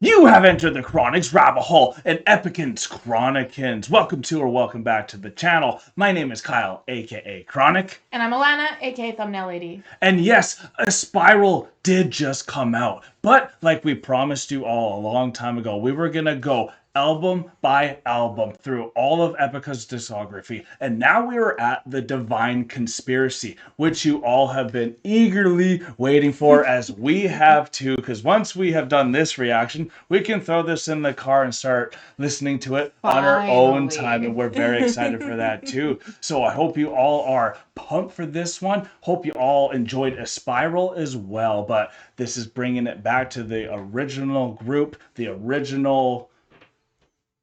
You have entered the Chronic's rabbit hole and Epicans Chronicans. Welcome to or welcome back to the channel. My name is Kyle, aka Chronic. And I'm Alana, aka Thumbnail Lady. And yes, a spiral did just come out. But like we promised you all a long time ago, we were going to go album by album through all of Epica's discography. And now we are at the Divine Conspiracy, which you all have been eagerly waiting for, as we have too. Because once we have done this reaction, we can throw this in the car and start listening to it on our own time. And we're very excited for that too. So I hope you all are pumped for this one. Hope you all enjoyed A Spiral as well. But this is bringing it back to the original group, the original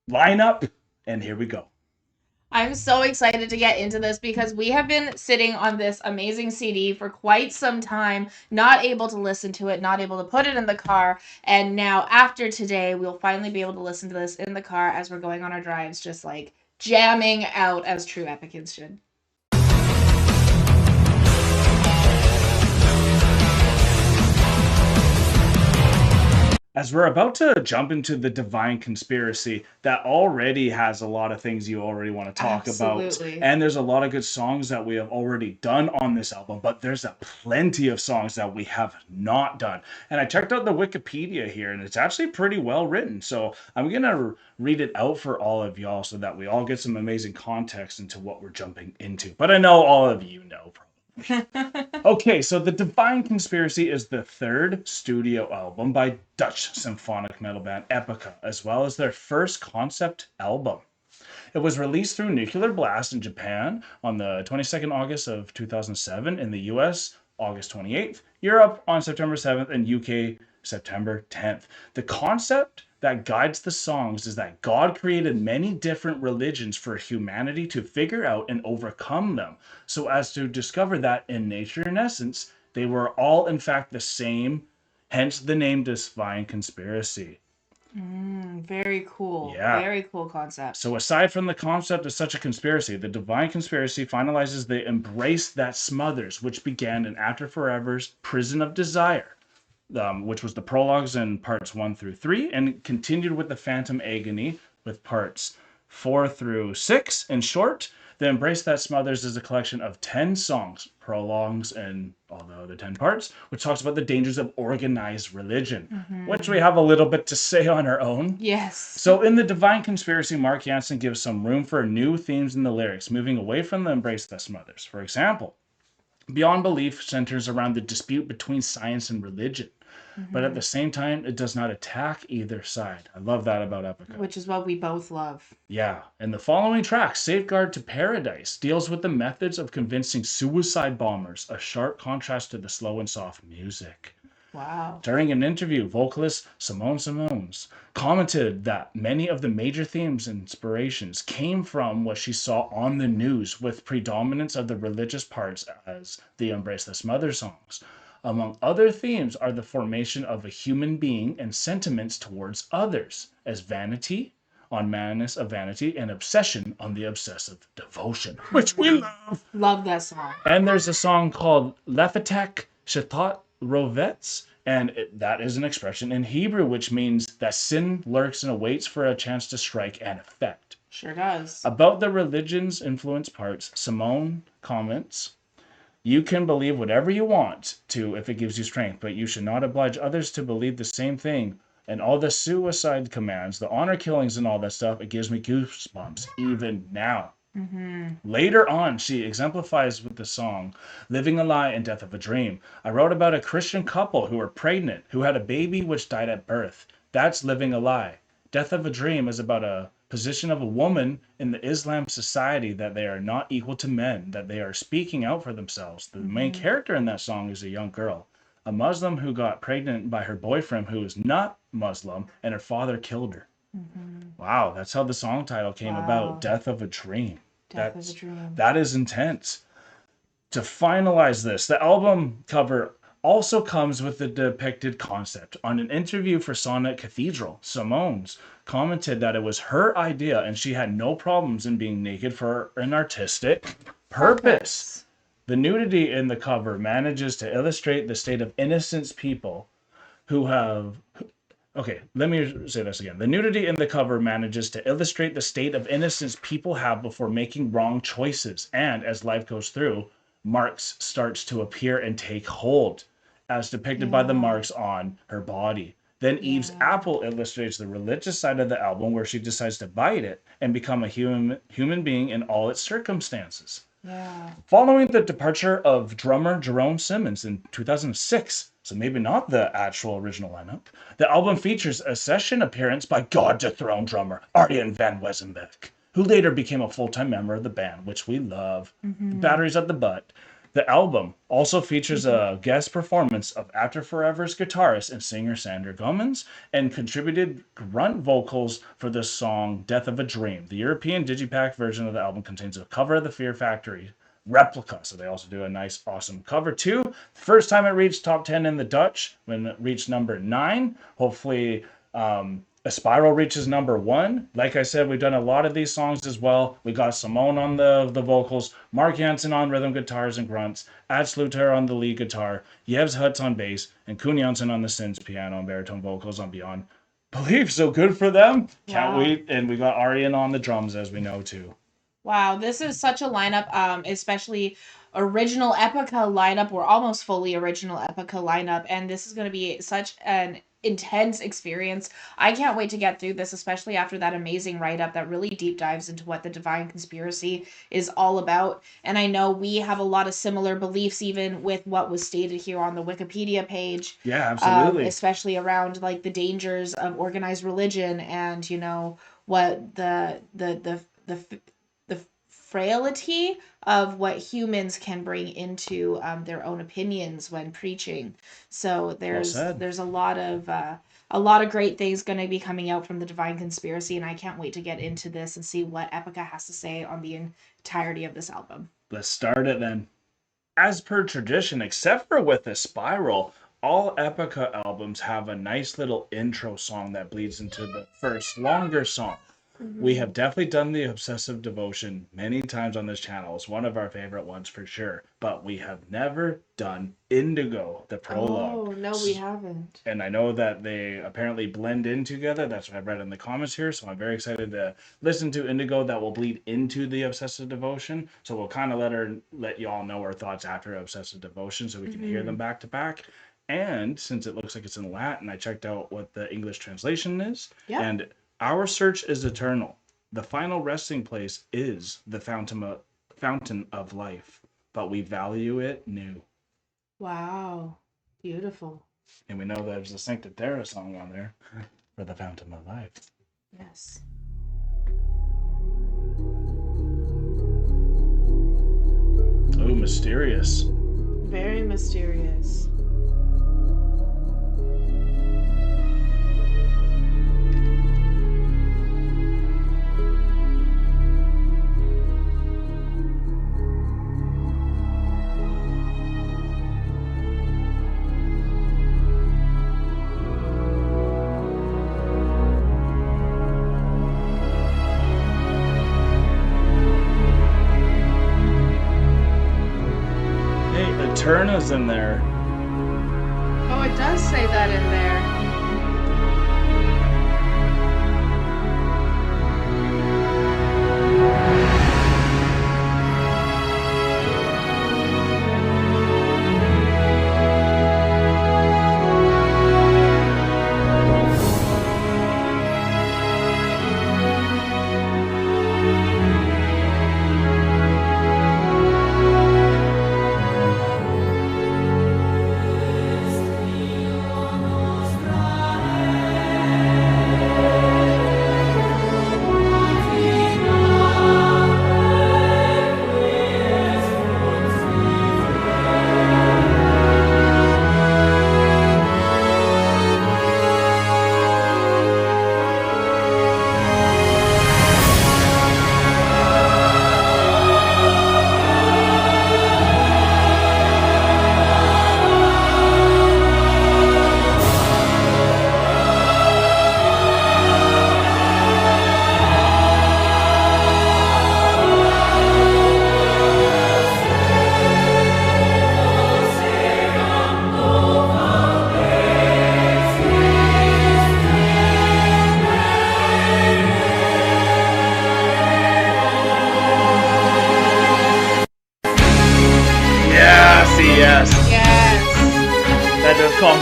lineup, and here we go. I'm so excited to get into this because we have been sitting on this amazing CD for quite some time, not able to listen to it, not able to put it in the car, and now after today, we'll finally be able to listen to this in the car as we're going on our drives, just like jamming out as true Epicans should. As we're about to jump into the Divine Conspiracy, that already has a lot of things you already want to talk about. And there's a lot of good songs that we have already done on this album, but there's plenty of songs that we have not done. And I checked out the Wikipedia here, and it's actually pretty well written. So I'm going to read it out for all of y'all so that we all get some amazing context into what we're jumping into. But I know all of you know, probably. Okay, so The Divine Conspiracy is the third studio album by Dutch symphonic metal band EPICA, as well as their first concept album. It was released through Nuclear Blast in Japan on the 22nd August of 2007, in the US August 28th, Europe on September 7th, and UK September 10th. The concept that guides the songs is that God created many different religions for humanity to figure out and overcome them, so as to discover that in nature and essence, they were all in fact the same, hence the name Divine Conspiracy. Very cool. Yeah. Very cool concept. So aside from the concept of such a conspiracy, the Divine Conspiracy finalizes the embrace that smothers, which began in After Forever's Prison of Desire, which was the prologues in parts 1 through 3, and continued with the Phantom Agony with parts 4 through 6. In short, the Embrace That Smothers is a collection of 10 songs, prologues, and all the other 10 parts, which talks about the dangers of organized religion, which we have a little bit to say on our own. Yes. So in the Divine Conspiracy, Mark Jansen gives some room for new themes in the lyrics, moving away from the Embrace That Smothers. For example, Beyond Belief centers around the dispute between science and religion. But at the same time, it does not attack either side. I love that about Epica. Which is what we both love. Yeah. And the following track, Safeguard to Paradise, deals with the methods of convincing suicide bombers, a sharp contrast to the slow and soft music. Wow. During an interview, vocalist Simone Simones commented that many of the major themes and inspirations came from what she saw on the news, with predominance of the religious parts as the Embrace the Smother songs. Among other themes are the formation of a human being and sentiments towards others, as Vanity on Menace of Vanity and Obsession on the Obsessive Devotion, which we love. Love that song. And there's a song called Lefatek Shatat Rovets, and that is an expression in Hebrew, which means that sin lurks and awaits for a chance to strike and affect. Sure does. About the religion's influence parts, Simone comments, "You can believe whatever you want to if it gives you strength, but you should not oblige others to believe the same thing. And all the suicide commands, the honor killings and all that stuff, it gives me goosebumps even now." Later on, she exemplifies with the song Living a Lie and Death of a Dream. "I wrote about a Christian couple who were pregnant, who had a baby which died at birth. That's living a lie. Death of a Dream is about a position of a woman in the Islam society, that they are not equal to men, that they are speaking out for themselves." The main character in that song is a young girl, a Muslim who got pregnant by her boyfriend who is not Muslim, and her father killed her. Wow, that's how the song title came about, Death of a Dream. Death of a Dream. That is intense. To finalize this, the album cover also comes with the depicted concept. On an interview for Sonnet Cathedral, Simone's commented that it was her idea and she had no problems in being naked for an artistic purpose. The nudity in the cover manages to illustrate the state of innocent people who have Okay, let me say this again. The nudity in the cover manages to illustrate the state of innocence people have before making wrong choices. And as life goes through, marks starts to appear and take hold, as depicted by the Yeah. marks on her body. Then Eve's Yeah. apple illustrates the religious side of the album where she decides to bite it and become a human being in all its circumstances. Yeah. Following the departure of drummer Jerome Simmons in 2006, so maybe not the actual original lineup, the album features a session appearance by God-dethroned drummer Arjen van Wezenbeek, who later became a full-time member of the band, which we love. The Mm-hmm. batteries at the butt. The album also features a guest performance of After Forever's guitarist and singer Sander Gommans and contributed grunt vocals for the song Death of a Dream. The European Digipack version of the album contains a cover of the Fear Factory replica. So they also do a nice, awesome cover too. First time it reached top 10 in the Dutch when it reached number 9. Hopefully, a Spiral reaches number 1. Like I said, we've done a lot of these songs as well. We got Simone on the vocals, Mark Jansen on rhythm guitars and grunts, Ad Sluter on the lead guitar, Yevs Hutz on bass, and Koen Jansen on the synths, piano, and baritone vocals on Beyond Belief. So good for them. Can't Wow. wait. And we got Arjen on the drums, as we know too. Wow, this is such a lineup, especially original Epica lineup. We're almost fully original Epica lineup, and this is going to be such an intense experience. I can't wait to get through this, especially after that amazing write-up that really deep dives into what the Divine Conspiracy is all about. And I know we have a lot of similar beliefs, even with what was stated here on the Wikipedia page. Yeah, absolutely. Especially around like the dangers of organized religion, and what the frailty of what humans can bring into their own opinions when preaching. So there's a lot of great things going to be coming out from the Divine Conspiracy, and I can't wait to get into this and see what Epica has to say on the entirety of this album. Let's start it then. As per tradition, except for with the Spiral, all Epica albums have a nice little intro song that bleeds into the first longer song. We have definitely done the Obsessive Devotion many times on this channel. It's one of our favorite ones for sure. But we have never done Indigo, the prologue. Oh, no, we haven't. And I know that they apparently blend in together. That's what I've read in the comments here. So I'm very excited to listen to Indigo that will bleed into the Obsessive Devotion. So we'll kind of let you all know our thoughts after Obsessive Devotion so we can hear them back to back. And since it looks like it's in Latin, I checked out what the English translation is. Yeah. And our search is eternal. The final resting place is the fountain of life, but we value it new. Wow. Beautiful. And we know there's a Sancta Terra song on there for the fountain of life. Yes. Oh, mysterious. Very mysterious. Eterna's in there. Oh, it does say that in there.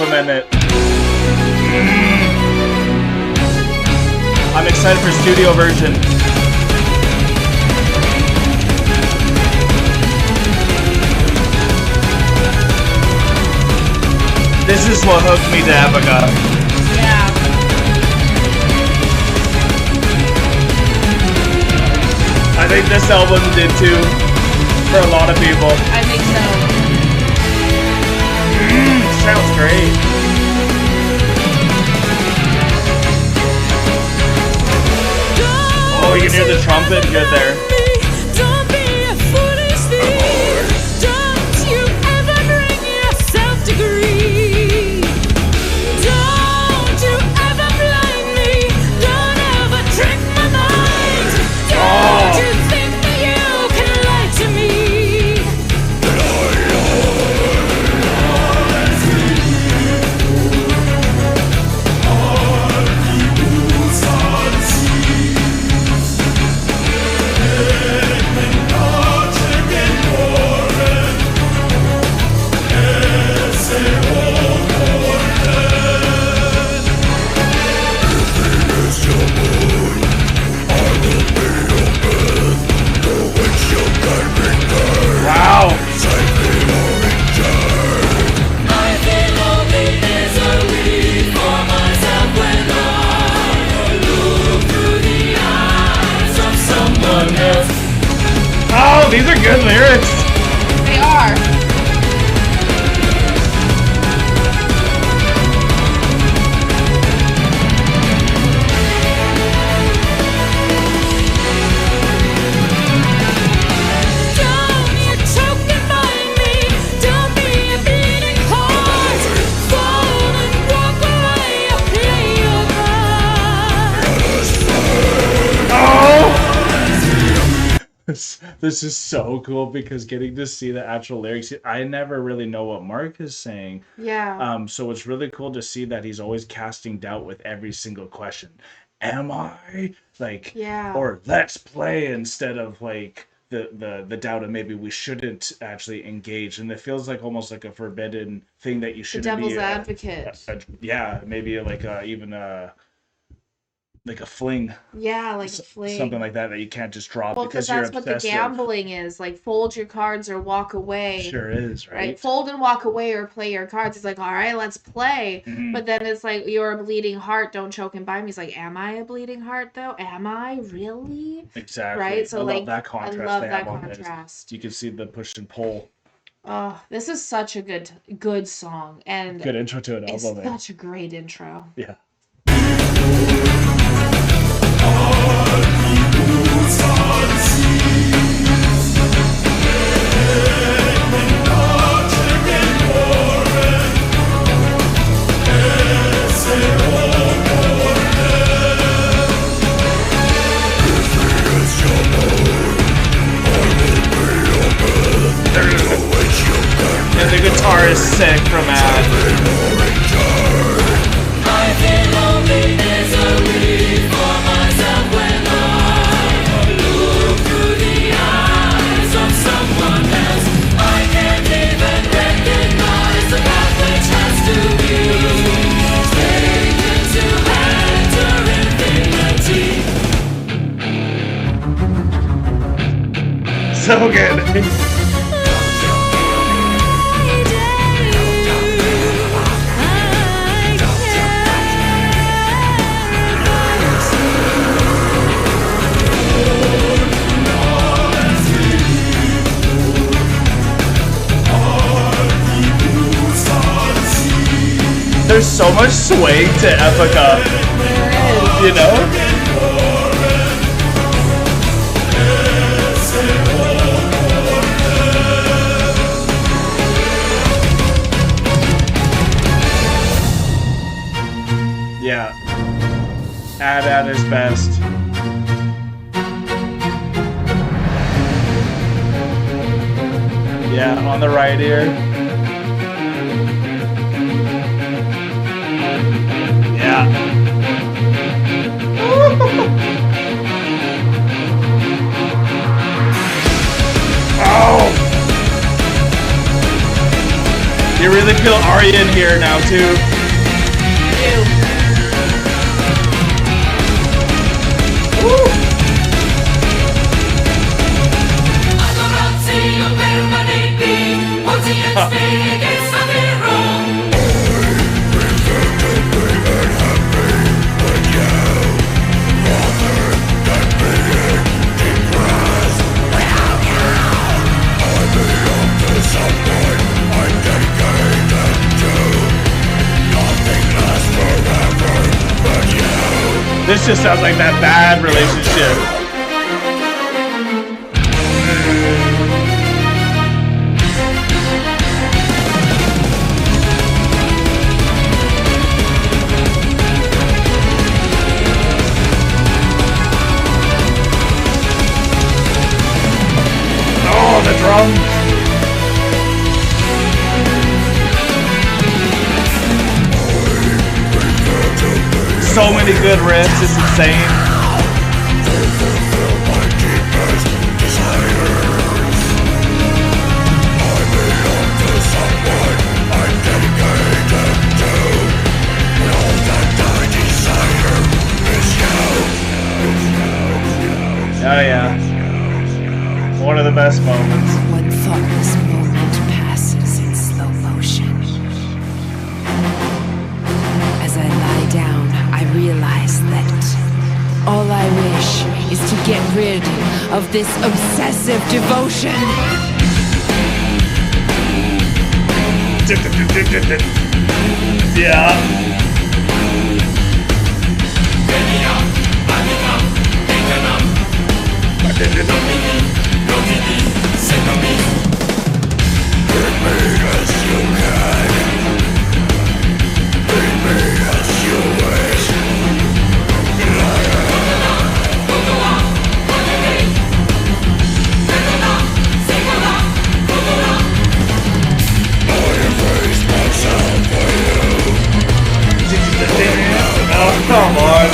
of a minute. I'm excited for studio version. This is what hooked me to EPICA. Yeah. I think this album did too, for a lot of people. I think so. Sounds great. Oh, you can hear the trumpet good there. Wow! Oh, these are good lyrics. They are. This is so cool because getting to see the actual lyrics, I never really know what Mark is saying. Yeah. So it's really cool to see that he's always casting doubt with every single question. Am I? Like, Yeah. or let's play instead of like the doubt of maybe we shouldn't actually engage. And it feels like almost like a forbidden thing that you The shouldn't devil's be. advocate. Yeah, maybe like even like a fling. Yeah, like a fling. Something like that you can't just drop because that's you're what the gambling is. Like, fold your cards or walk away. Sure is, right? Fold and walk away or play your cards. It's like, all right, let's play. Mm-hmm. But then it's like, you're a bleeding heart, don't choke and bind me. It's like, am I a bleeding heart though? Am I really? Exactly. Right? So I love that contrast. I love that contrast. You can see the push and pull. Oh, this is such a good song. And good intro to an album. It's such a great intro. Yeah. And the guitar is sick from Ad. So good. There's so much sway to EPICA, you know? Yeah. Ad at his best. Yeah, on the right here. Yeah. Oh! You really feel Are you in here now too? This just sounds like that bad relationship. Oh, the drums. So many good riffs, it's insane. Oh yeah. One of the best moments. One thoughtless moment passes in slow motion. As I lie down, I realize that all I wish is to get rid of this obsessive devotion. Yeah. Oh, come on.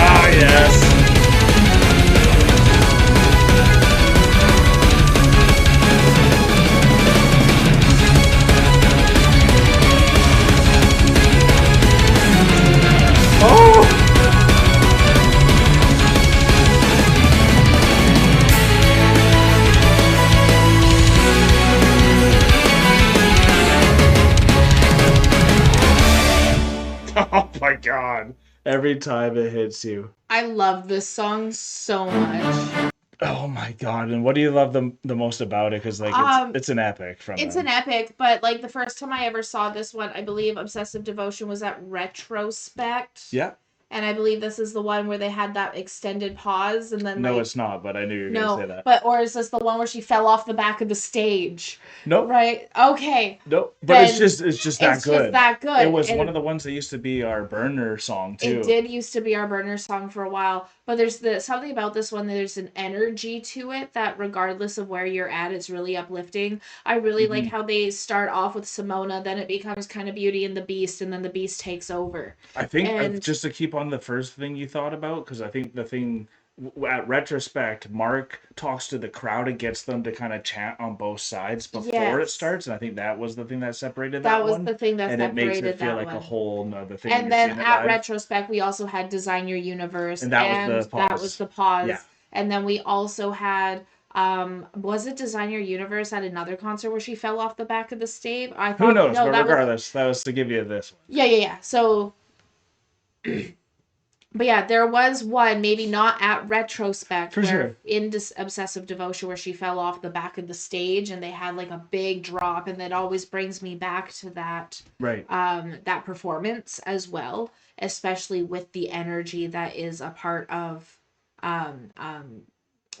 Ah, yes. Oh! Oh my god. Every time it hits you. I love this song so much. Oh my god. And what do you love the most about it? Because like it's an epic from It's them. an epic, but like the first time I ever saw this one, I believe Obsessive Devotion was at Retrospect. Yeah. And I believe this is the one where they had that extended pause and then No, like, it's not, but I knew you were gonna say that. But or is this the one where she fell off the back of the stage? Nope. Right? Okay. Nope. But it's just that good. It's just that good. It was one of the ones that used to be our burner song too. It did used to be our burner song for a while, but there's something about this one. There's an energy to it that, regardless of where you're at, it's really uplifting. I really like how they start off with Simona, then it becomes kind of Beauty and the Beast, and then the Beast takes over. I think just to keep on the first thing you thought about, because I think the thing at Retrospect, Mark talks to the crowd and gets them to kind of chant on both sides before it starts, and I think that was the thing that separated that one. That was the thing that separated that one. And it makes it feel like a whole nother thing. And then at Retrospect, we also had Design Your Universe, and that was the pause. Yeah. And then we also had was it Design Your Universe at another concert where she fell off the back of the stage? I thought, who knows? No, but regardless, that was to give you this one. Yeah. So. But yeah, there was one, maybe not at Retrospect, in Obsessive Devotion, where she fell off the back of the stage and they had like a big drop, and that always brings me back to that that performance as well, especially with the energy that is a part of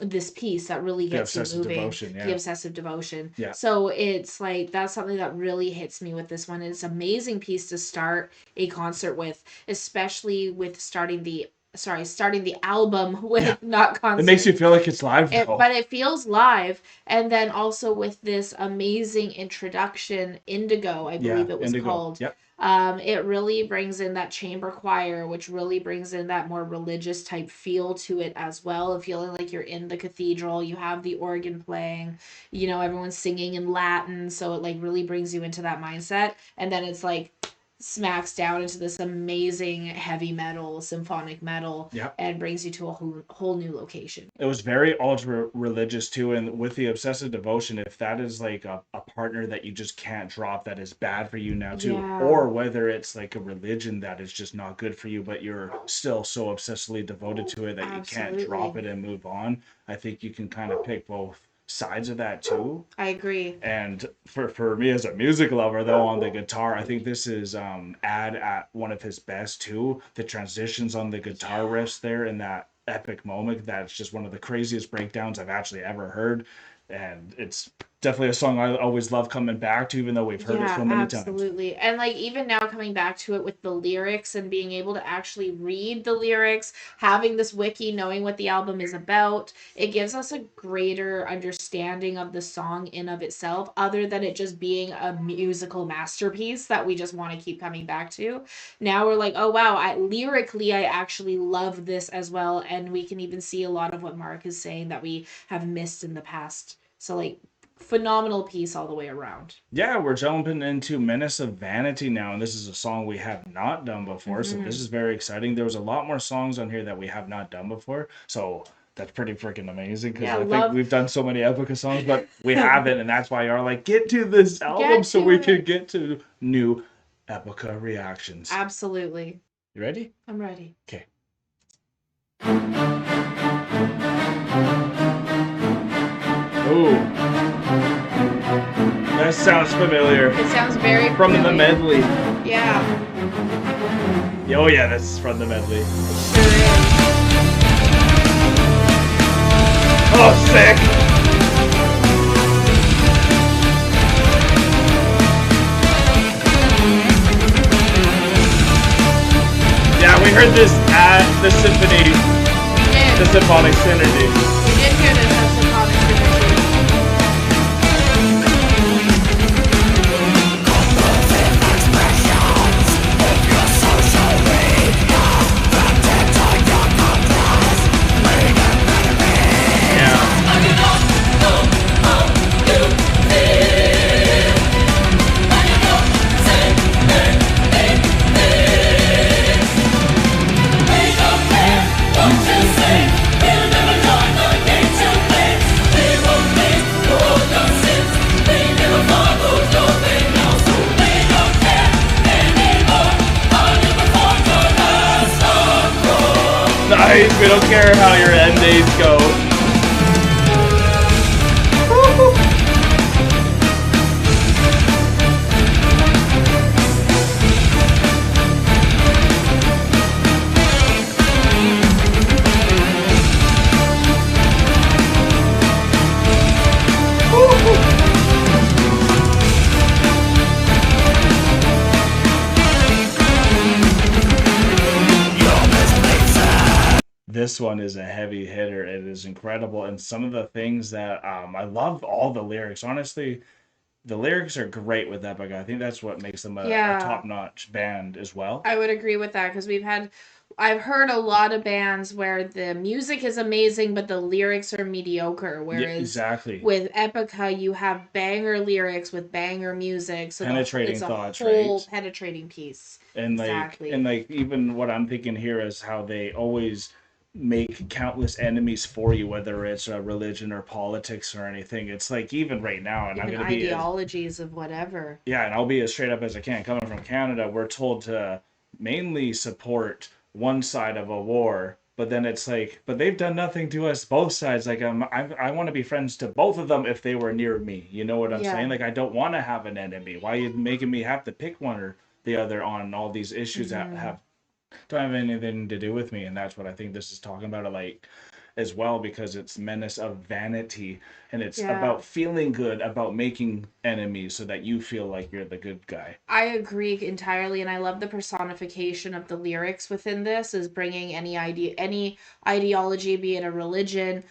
this piece that really gets you moving. The Obsessive Devotion. Yeah. So it's like that's something that really hits me with this one. It's an amazing piece to start a concert with, especially with starting the starting the album with not concert. It makes you feel like it's live though. But it feels live. And then also with this amazing introduction, Indigo, I believe it was Indigo. called. Yep. It really brings in that chamber choir, which really brings in that more religious type feel to it as well, of feeling like you're in the cathedral. You have the organ playing, everyone's singing in Latin, so it like really brings you into that mindset. And then it's like smacks down into this amazing heavy metal, symphonic metal, and brings you to a whole new location. It was very ultra religious too, and with the Obsessive Devotion, if that is like a partner that you just can't drop, that is bad for you now too, or whether it's like a religion that is just not good for you, but you're still so obsessively devoted to it that you can't drop it and move on, I think you can kind of pick both sides of that too. I agree. And for me as a music lover though, on the guitar, I think this is Ad at one of his best too. The transitions on the guitar riffs there in that epic moment, that's just one of the craziest breakdowns I've actually ever heard. And it's definitely a song I always love coming back to, even though we've heard it so many times. Absolutely. And like even now coming back to it with the lyrics and being able to actually read the lyrics, having this wiki, knowing what the album is about, it gives us a greater understanding of the song in of itself, other than it just being a musical masterpiece that we just want to keep coming back to. Now we're like, oh wow, lyrically I actually love this as well, and we can even see a lot of what Mark is saying that we have missed in the past. So like phenomenal piece all the way around. Yeah, we're jumping into Menace of Vanity now, and this is a song we have not done before, so this is very exciting. There was a lot more songs on here that we have not done before, so that's pretty freaking amazing, because I think we've done so many EPICA songs, but we haven't, and that's why you're like, get to this album so we can get to new EPICA reactions. Absolutely. You ready? I'm ready. Okay. Oh. That sounds familiar. It sounds very from familiar. the medley. Yeah. Oh yeah, that's from the medley. It sure is. Oh, sick! Yeah, we heard this at the symphony. We did. The symphonic synergy. We did hear this at symphonic synergy. Nice, we don't care how your end dates go. This one is a heavy hitter. It is incredible, and some of the things that I love all the lyrics. Honestly, the lyrics are great with EPICA. I think that's what makes them a top-notch band as well. I would agree with that, because I've heard a lot of bands where the music is amazing, but the lyrics are mediocre. Whereas with EPICA, you have banger lyrics with banger music. So penetrating it's a thoughts, whole right? penetrating piece. And like even what I'm thinking here is how they always make countless enemies for you, whether it's a religion or politics or anything. It's like even right now, and even I'm gonna be ideologies of whatever. Yeah, and I'll be as straight up as I can. Coming from Canada, we're told to mainly support one side of a war, but then it's like, but they've done nothing to us, both sides. Like I want to be friends to both of them if they were near me. You know what I'm saying? Like I don't want to have an enemy. Why are you making me have to pick one or the other on all these issues that don't have anything to do with me? And that's what I think this is talking about. Like as well, because it's Menace of Vanity, and it's Yeah. about feeling good, about making enemies so that you feel like you're the good guy. I agree entirely, and I love the personification of the lyrics within this, is bringing any ideology, be it a religion,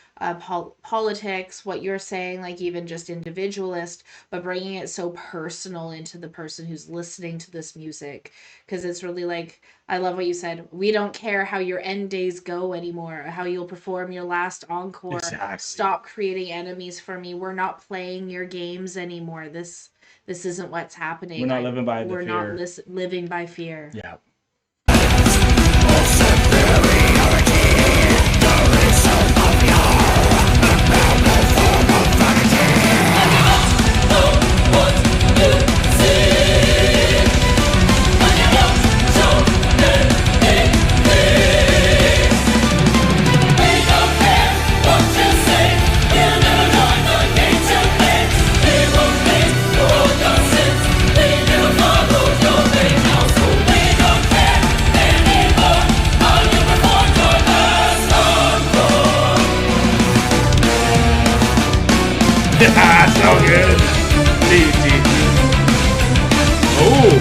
politics, what you're saying, like even just individualist, but bringing it so personal into the person who's listening to this music, because it's really like, I love what you said. We don't care how your end days go anymore, how you'll perform your last encore. Exactly. Stop creating enemies for me. We're not playing your games anymore. This isn't what's happening. We're not living by the We're fear. not living by fear. Yeah. So good. Easy. Oh.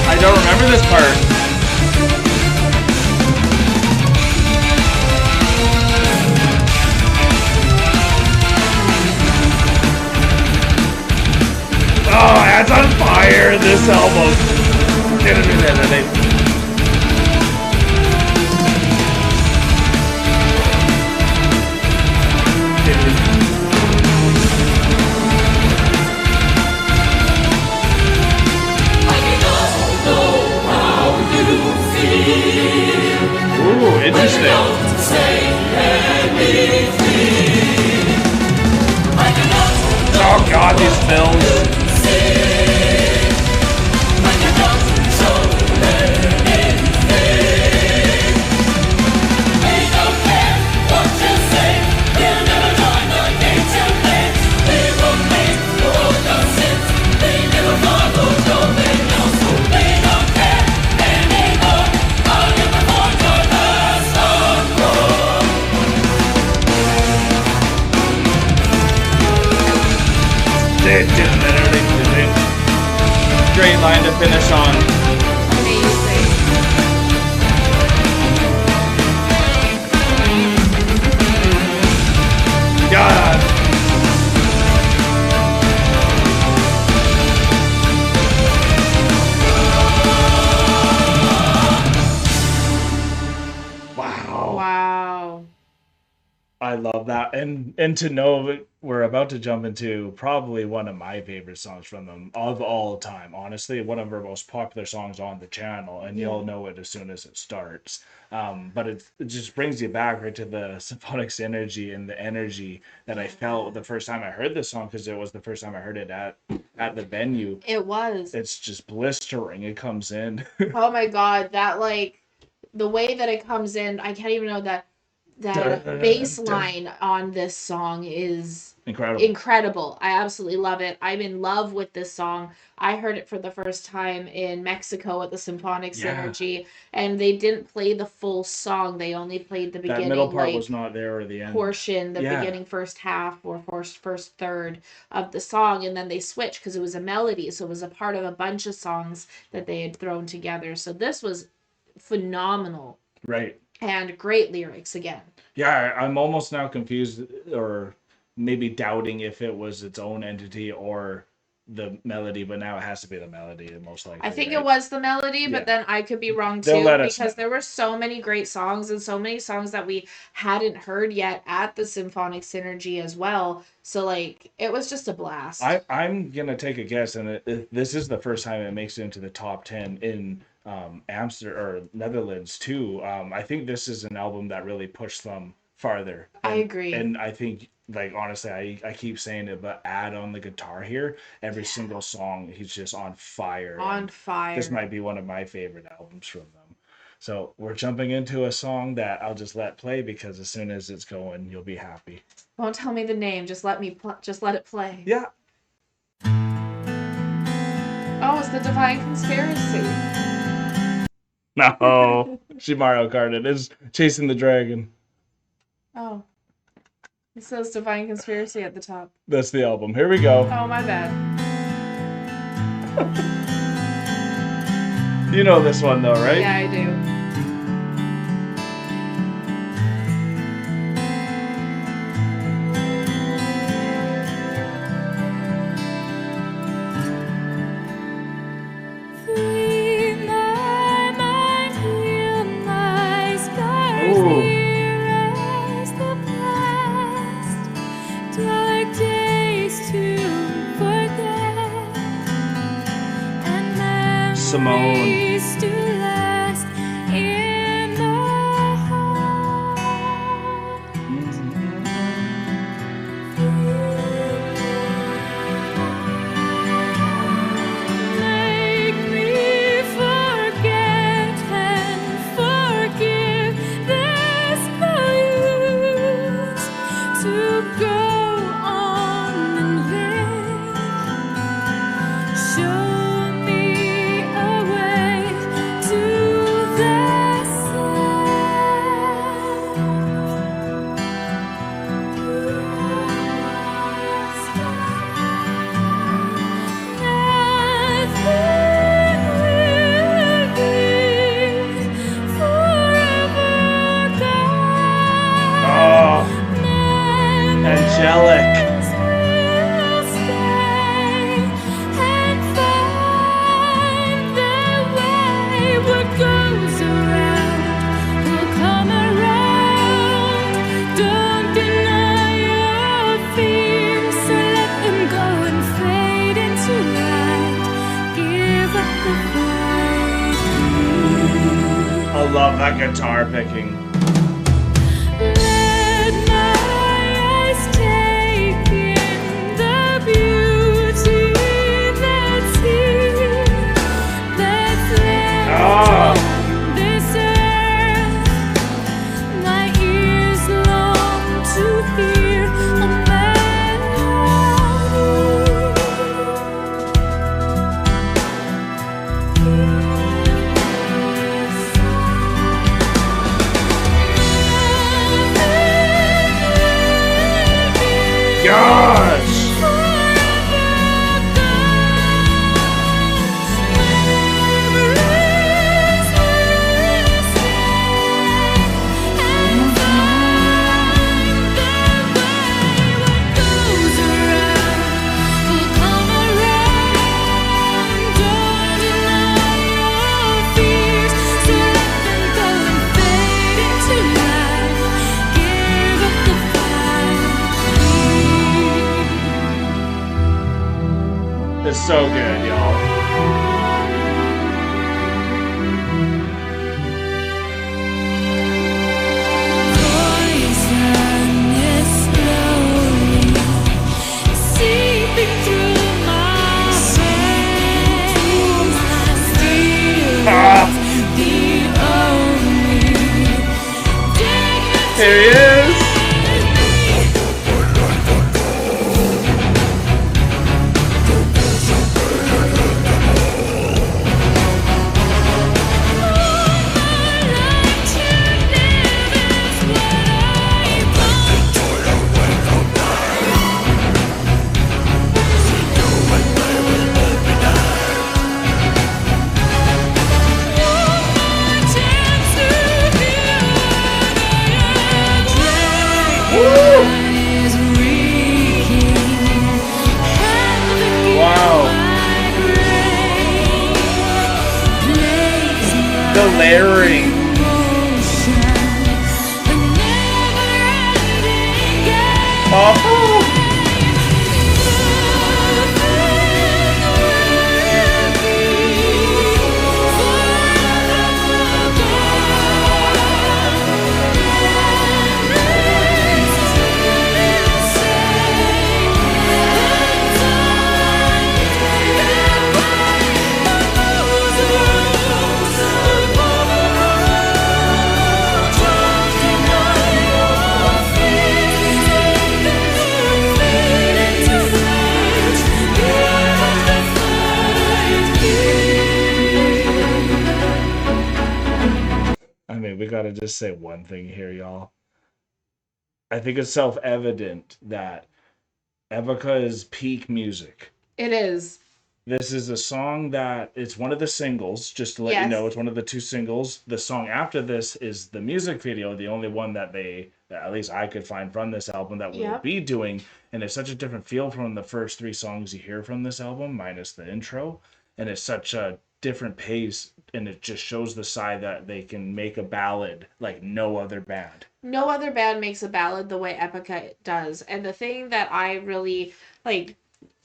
I don't remember this part. Oh, that's on fire, this album. Get it in there, Ooh, interesting. Oh god, these fills. Great line to finish on. Amazing. God. Wow. Wow. I love that, and to know we're about to jump into probably one of my favorite songs from them of all time. Honestly, one of our most popular songs on the channel, and you'll know it as soon as it starts. But it just brings you back right to the symphonic synergy and the energy that I felt the first time I heard this song, because it was the first time I heard it at the venue. It was. It's just blistering. It comes in. Oh my god, that like the way that it comes in, I can't even know that bass line on this song is incredible. I absolutely love it. I'm in love with this song. I heard it for the first time in Mexico at the Symphonic Synergy, and they didn't play the full song. They only played the beginning. That middle part was not there, or the end portion, the beginning first half or first third of the song, and then they switched because it was a melody, so it was a part of a bunch of songs that they had thrown together. So this was phenomenal. Right. And great lyrics again. Yeah, I'm almost now confused, or maybe doubting if it was its own entity or the melody, but now it has to be the melody, most likely. I think it was the melody, but then I could be wrong too, because there were so many great songs, and so many songs that we hadn't heard yet at the Symphonic Synergy as well. So like, it was just a blast. I'm gonna take a guess, and this is the first time it makes it into the top 10 in Amsterdam or Netherlands too. I think this is an album that really pushed them farther. I agree. And I think, like, honestly, I keep saying it, but add on the guitar here, every single song, he's just on fire. On fire. This might be one of my favorite albums from them. So we're jumping into a song that I'll just let play, because as soon as it's going, you'll be happy. Don't tell me the name. Just let it play. Yeah. Oh, it's the Divine Conspiracy. No, she Mario Karted. It's Chasing the Dragon. Oh. It says Divine Conspiracy at the top. That's the album. Here we go. Oh, my bad. You know this one, though, right? Yeah, I do. Simone. Love that guitar picking. Let my eyes take in the beauty that's here, that's left on this earth. My ears long to hear a Gosh! It's so good, y'all. Here he is. The layering. Oh. mean, we gotta just say one thing here, y'all. I think it's self-evident that EPICA is peak music. It is. This is a song that it's one of the singles, just to let you know, it's one of the 2 singles. The song after this is the music video, the only one that at least I could find from this album that we'll be doing. And it's such a different feel from the first 3 songs you hear from this album, minus the intro. And it's such a different pace, and it just shows the side that they can make a ballad like no other band. No other band makes a ballad the way EPICA does. And the thing that I really like,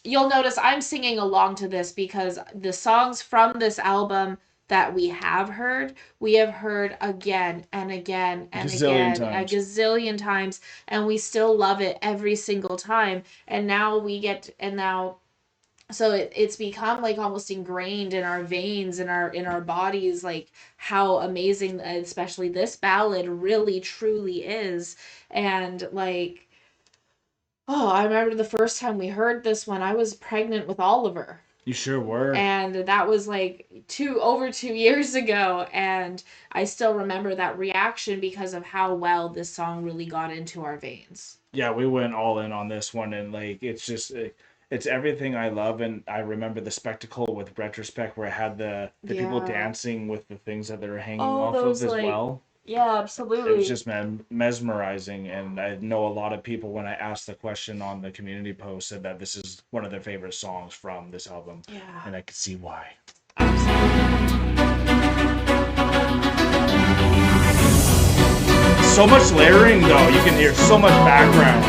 you'll notice I'm singing along to this because the songs from this album that we have heard again and again and again, a gazillion times, and we still love it every single time. And now so it's become like almost ingrained in our veins, in our bodies, like how amazing, especially this ballad really truly is. And like, oh, I remember the first time we heard this one, I was pregnant with Oliver. You sure were. And that was like over 2 years ago. And I still remember that reaction because of how well this song really got into our veins. Yeah, we went all in on this one, and like, it's just, it's everything I love. And I remember the spectacle with Retrospect where I had the people dancing with the things that they were hanging off of as well. Yeah, absolutely. It was just mesmerizing, and I know a lot of people, when I asked the question on the community post, said that this is one of their favorite songs from this album. Yeah. And I could see why. So much layering, though. You can hear so much background.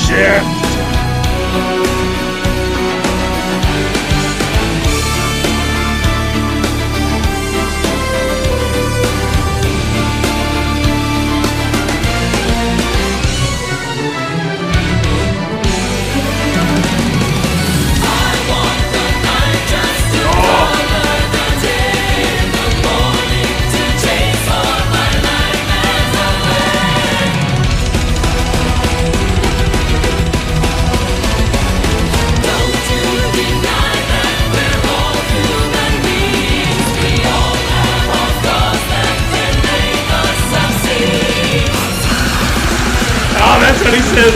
Shift. That's what he says.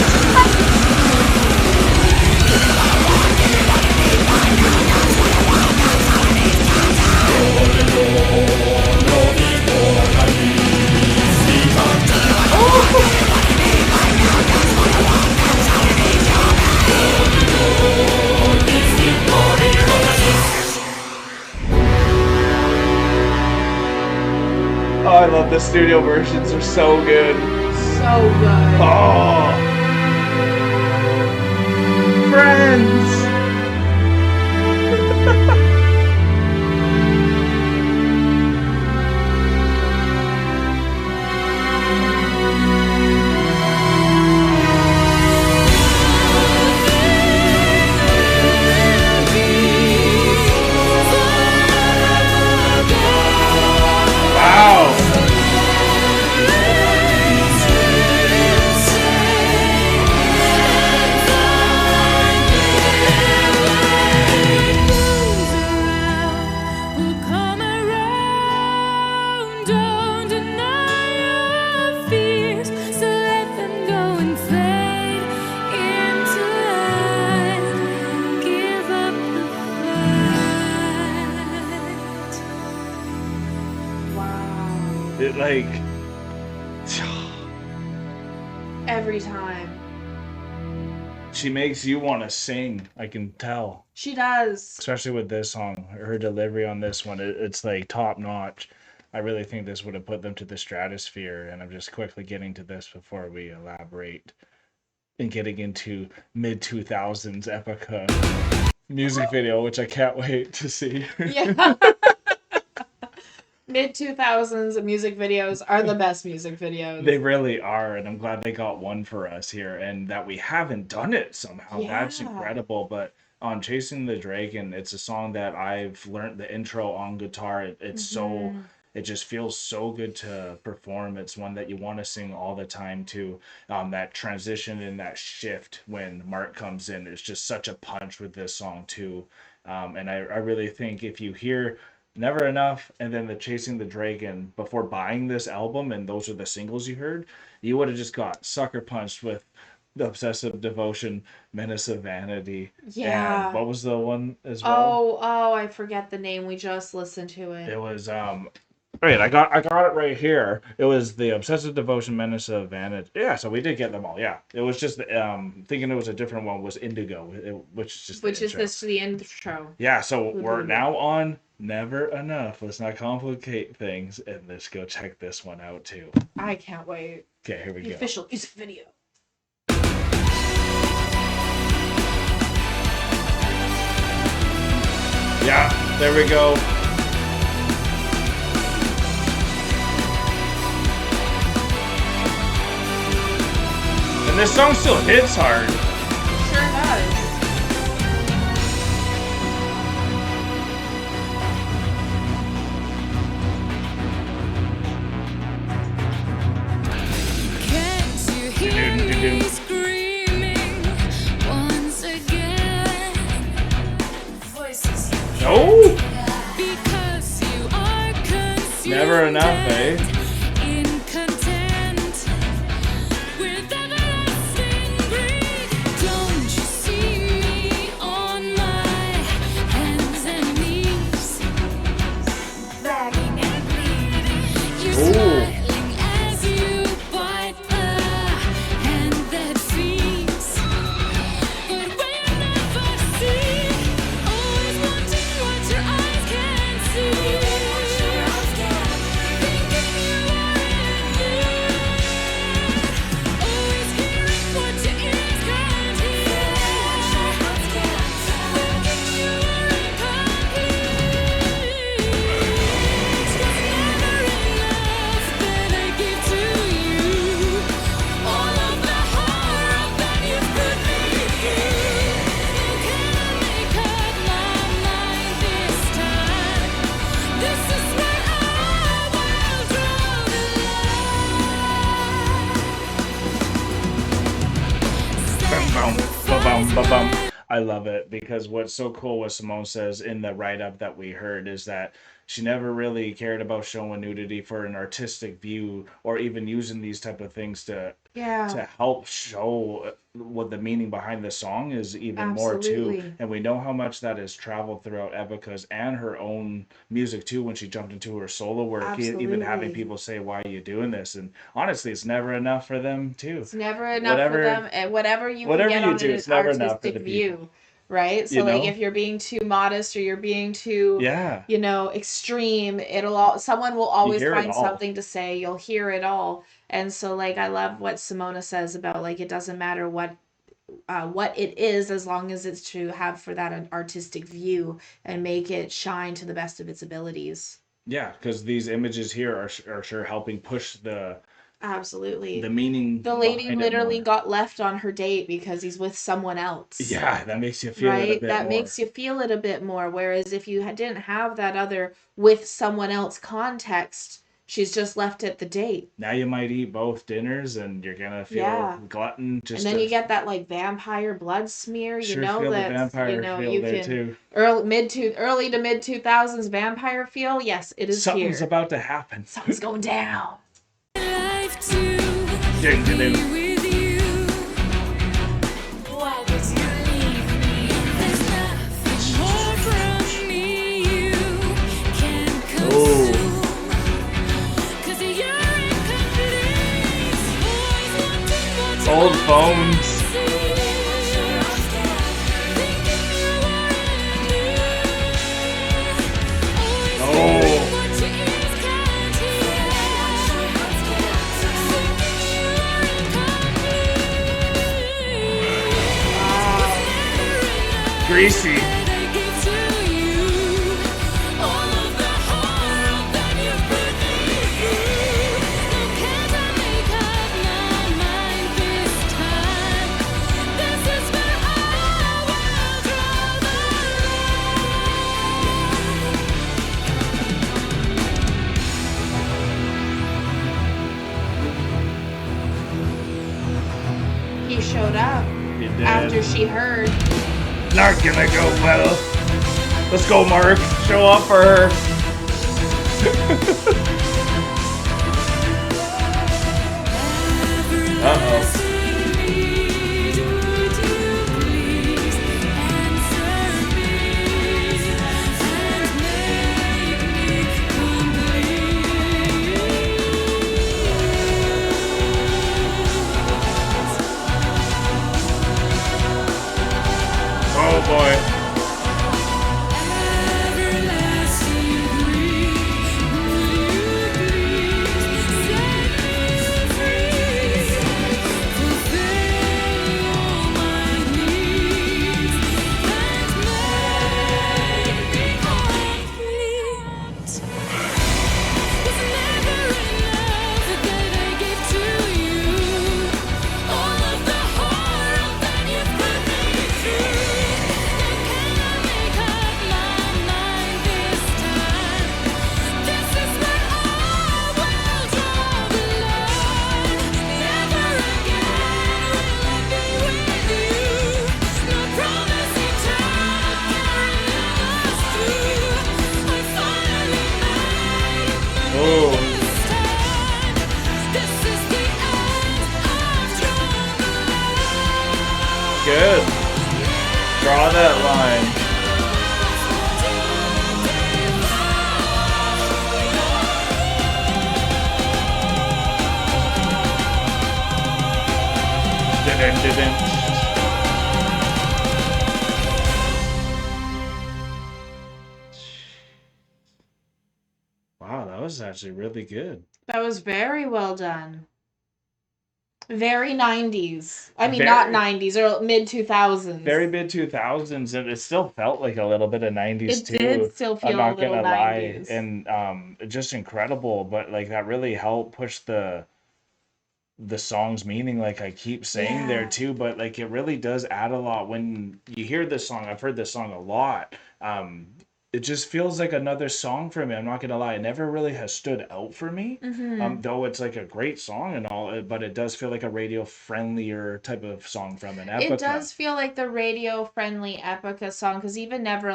Oh, I love the studio versions. They're so good. So good. Oh. Friends. Wow. It like every time. She makes you want to sing, I can tell. She does. Especially with this song. Her delivery on this one, it's like top notch. I really think this would have put them to the stratosphere, and I'm just quickly getting to this before we elaborate and getting into mid-2000s EPICA music video, which I can't wait to see. Yeah. Mid-2000s music videos are the best music videos. They really are, and I'm glad they got one for us here, and that we haven't done it somehow. Yeah. That's incredible. But on Chasing the Dragon, it's a song that I've learned the intro on guitar. It's so, it just feels so good to perform. It's one that you want to sing all the time too. That transition and that shift when Mark comes in is just such a punch with this song too. And I really think if you hear Never Enough and then the Chasing the Dragon before buying this album, and those are the singles you heard, you would have just got sucker punched with the Obsessive Devotion, Menace of Vanity, and Yeah. what was the one as well? Oh, I forget the name. We just listened to it. It was wait, I got it right here. It was the Obsessive Devotion, Menace of Vanity. Yeah, so we did get them all. Yeah, it was just thinking it was a different one was Indigo, which is just the Which is intro. the intro. Yeah, so we're now on Never Enough. Let's not complicate things, and let's go check this one out too. I can't wait. Okay, here we The go. official music video. Yeah, there we go. And this song still hits hard. Sure does. Can't you hear me screaming once again? Voices No, because you are consumed. never enough, eh? In content with everlasting greed. Don't you see me on my hands and knees, begging and pleading? You're smiling as you bite the hand that feeds, but we'll never see. Always wanting what your eyes can't see. Thinking you are in need. Always hearing what your ears can't hear. Thinking you are incomplete. It's never enough that I give to you. All of the horror that you've put me through. You cannot make up my mind this time. This is where I will draw Bum, bum, bum, bum, bum. I love it because what's so cool what Simone says in the write-up that we heard is that she never really cared about showing nudity for an artistic view or even using these type of things to Yeah. help show what the meaning behind the song is even more too. Absolutely. And we know how much that has traveled throughout EPICA's and her own music too when she jumped into her solo work, even having Absolutely. people say, why are you doing this? And honestly, it's never enough for them too. It's never enough Whatever for them, and whatever you whatever can get you on do, an it's never enough for artistic the view, people. right? So You like know? if you're being too modest or you're being too, Yeah. extreme, someone will You always hear it find all. something to say. You'll hear it all. And so like I love what Simona says about like it doesn't matter what it is as long as it's to have for that an artistic view and make it shine to the best of its abilities. Yeah, because these images here are sure helping push the Absolutely. meaning The lady behind it literally more. got left on her date because he's with someone else. Yeah, that makes you feel it a Right? bit That more. makes you feel it a bit more. Whereas if you didn't have that other with someone else context, she's just left at the date. Now you might eat both dinners and you're gonna feel Yeah. glutton And just then to you get that like vampire blood smear, sure feel the that vampire feel you there can too. early to mid 2000s vampire feel. Yes, it is Something's here. about to happen. Something's going down. life to Ding, ding, be ding. with you. Why did you leave me? There's nothing more from me you can consume. 'Cause you're incomplete. Always wanting what you Old want phones. to see. Thinking you are in need. Always Oh. hearing what your ears can't hear. Thinking you are incomplete. Greasy. That I give to you. All of the horror that you put me through. No, can't I make up my mind this time? This is where I will draw she showed up He did. after she heard. Not gonna go well. Let's go, Mark. Show up for her. Uh-oh. Oh boy. Good. Draw that line. Didn't. Wow, that was actually really good. That was very well done. Very 90s. I mean, not 90s, or mid 2000s. Very mid 2000s, and it still felt like a little bit of 90s too. It did still feel I'm not a little gonna 90s. lie, and just incredible. But like that really helped push the song's meaning, like I keep saying there too. But like it really does add a lot when you hear this song. I've heard this song a lot. It just feels like another song for me. I'm not gonna lie, it never really has stood out for me. Though it's like a great song and all, but it does feel like a radio friendlier type of song from an Epica. It does feel like the radio friendly Epica song, because even Never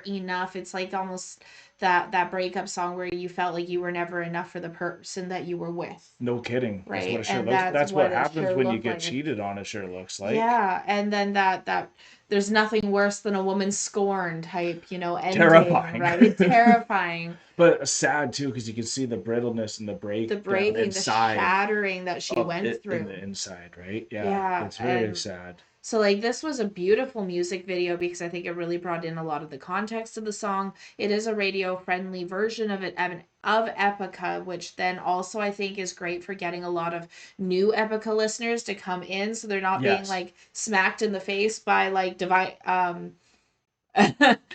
Enough, it's like almost that breakup song where you felt like you were never enough for the person that you were with. No kidding. Right. That's what it sure And looks. That's what it happens sure when you looked get like. cheated on. It sure looks like. Yeah, and then that there's nothing worse than a woman scorned type, ending. Terrifying. Right? It's terrifying. But sad too, because you can see the brittleness and the breaking, inside the shattering that she went through. in the inside, right? Yeah, Yeah, it's very sad. So like this was a beautiful music video because I think it really brought in a lot of the context of the song. It is a radio friendly version of Epica, which then also I think is great for getting a lot of new Epica listeners to come in, so they're not being like smacked in the face by like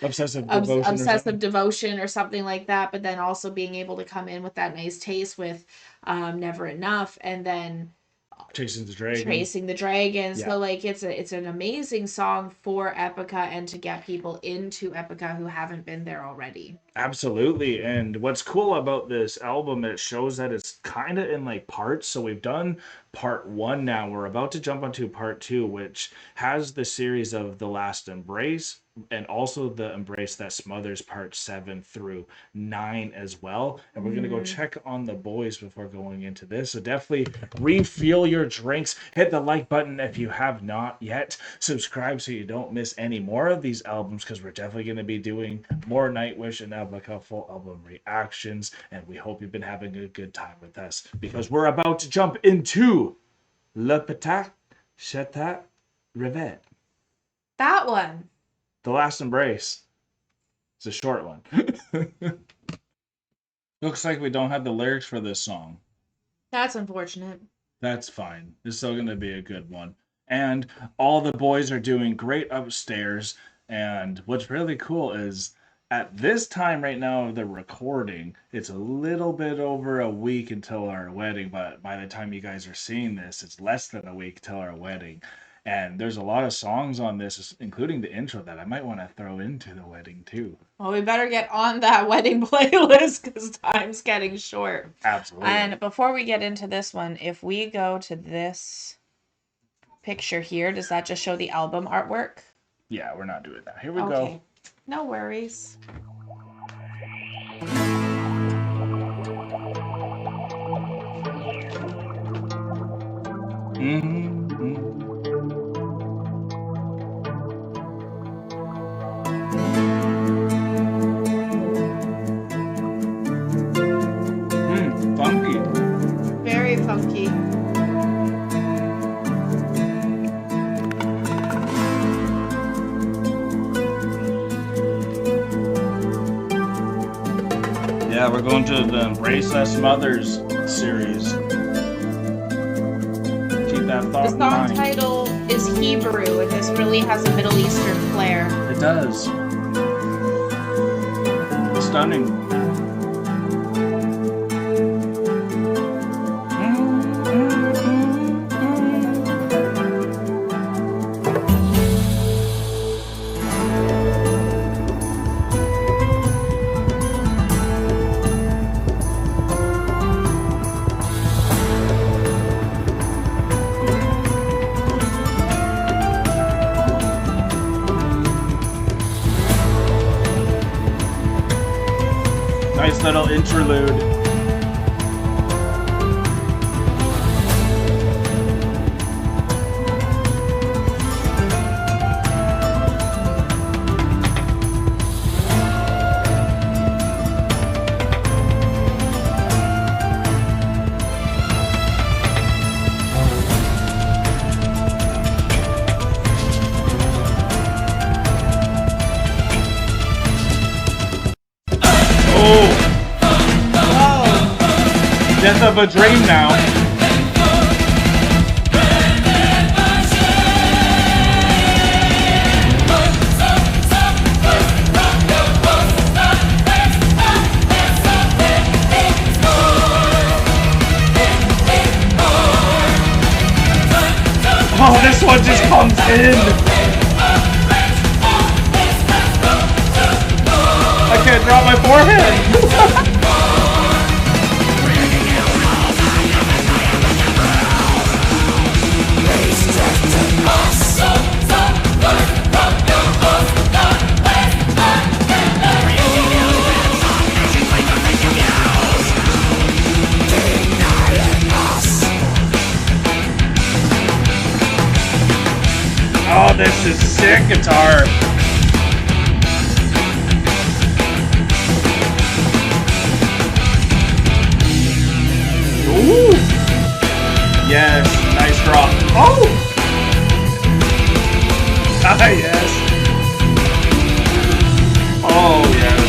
Obsessive Devotion or something like that, but then also being able to come in with that nice taste with Never Enough, and then Chasing the Dragon. So like it's an amazing song for Epica, and to get people into Epica who haven't been there already. Absolutely. And what's cool about this album, it shows that it's kind of in like parts. So we've done part 1 now. We're about to jump onto part 2, which has the series of The Last Embrace, and also the Embrace That Smothers part 7 through 9 as well. And we're going to go check on the boys before going into this. So definitely refuel your drinks. Hit the like button if you have not yet. Subscribe so you don't miss any more of these albums, because we're definitely going to be doing more Nightwish and Epica full album reactions. And we hope you've been having a good time with us, because we're about to jump into Le Petit Chatat Revet. That one. The Last Embrace. It's a short one. Looks like we don't have the lyrics for this song. That's unfortunate. That's fine. It's still going to be a good one. And all the boys are doing great upstairs. And what's really cool is at this time right now of the recording, it's a little bit over a week until our wedding. But by the time you guys are seeing this, it's less than a week till our wedding. And there's a lot of songs on this, including the intro, that I might want to throw into the wedding too. Well, we better get on that wedding playlist because time's getting short. Absolutely. And before we get into this one, if we go to this picture here. Does that just show the album artwork? Yeah, we're not doing that. Here we Okay. go. No worries. Funky. Very funky. Yeah, we're going to the Embrace Us Mothers series. Keep that thought The in song mind. title is Hebrew, and this really has a Middle Eastern flair. It does. Stunning. Nice little interlude. Death of a Dream now. Oh, this one just comes in. I can't drop my forehead. Oh, this is sick guitar. Ooh. Yes, nice drop. Oh! Ah, yes. Oh, yes.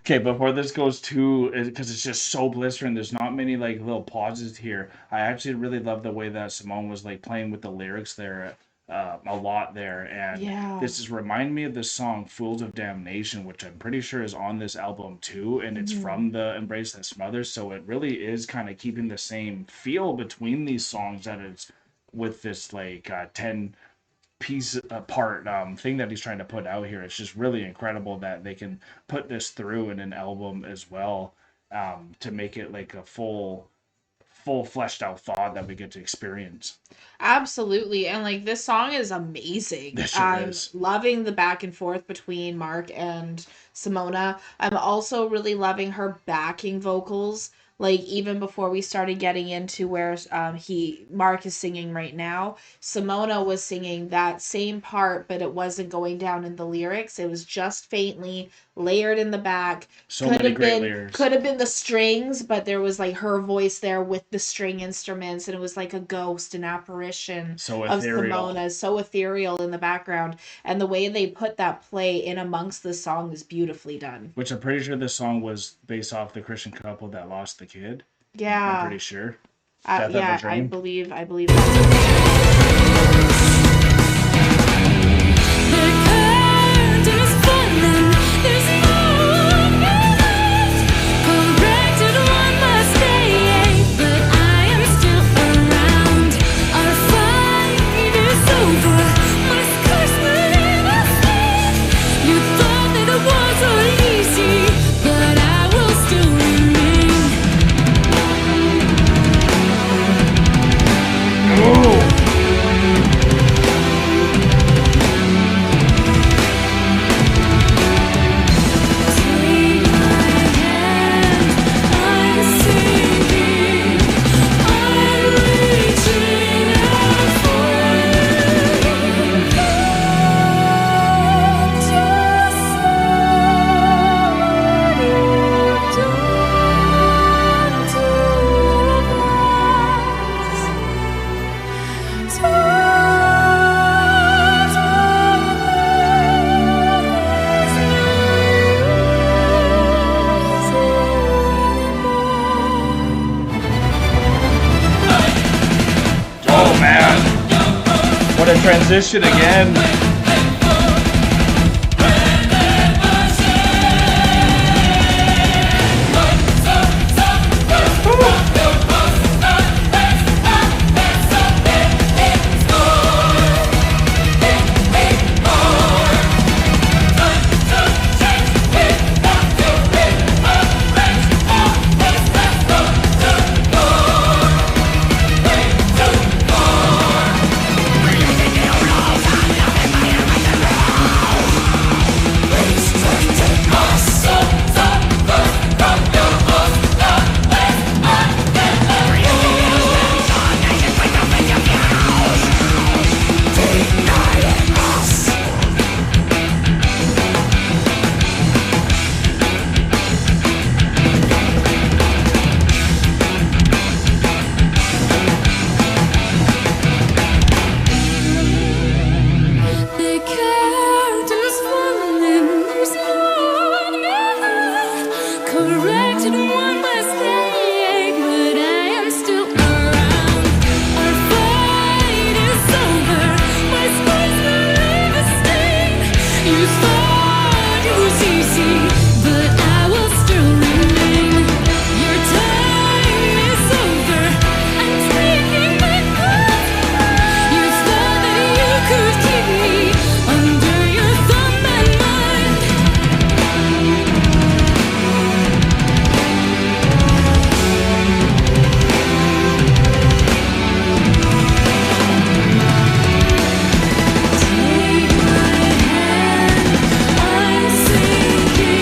Okay, before this goes too, because it's just so blistering, there's not many like little pauses here. I actually really love the way that Simone was like playing with the lyrics there a lot there, and Yeah. this is remind me of the song "Fools of Damnation," which I'm pretty sure is on this album too, and it's from the Embrace That Smothers, so it really is kind of keeping the same feel between these songs that it's with this like 10 thing that he's trying to put out here. It's just really incredible that they can put this through in an album as well, to make it like a full fleshed out thought that we get to experience. Absolutely. And like this song is amazing. This sure I'm is. loving the back and forth between Mark and Simona. I'm also really loving her backing vocals. Like even before we started getting into where Mark is singing right now, Simona was singing that same part, but it wasn't going down in the lyrics. It was just faintly layered in the back. So many great layers. Could have been the strings, but there was like her voice there with the string instruments, and it was like a ghost, an apparition So of ethereal. Simona, so ethereal in the background. And the way they put that play in amongst the song is beautifully done. Which I'm pretty sure this song was based off the Christian couple that lost the kid. Yeah, I'm pretty sure. Death of a yeah, Dream. I believe that. The curtain is falling. There's no one left. Corrected one mistake, but I am still around. Our fight is over. My scars will never fade. You thought that it was all easy, but I will still remain. Take my hand, I'm sinking. I'm reaching out for you. Just what you've done to Oh man! What a transition again! The curtain's falling, there's no one left. Corrected one mistake, but I am still around. Our fight is over, my scars will leave a stain. You thought it was easy, but I will still remain. Your time is over, I'm taking my path. You thought that you could keep me under your thumb and mind. Take my hand, I'm sinking.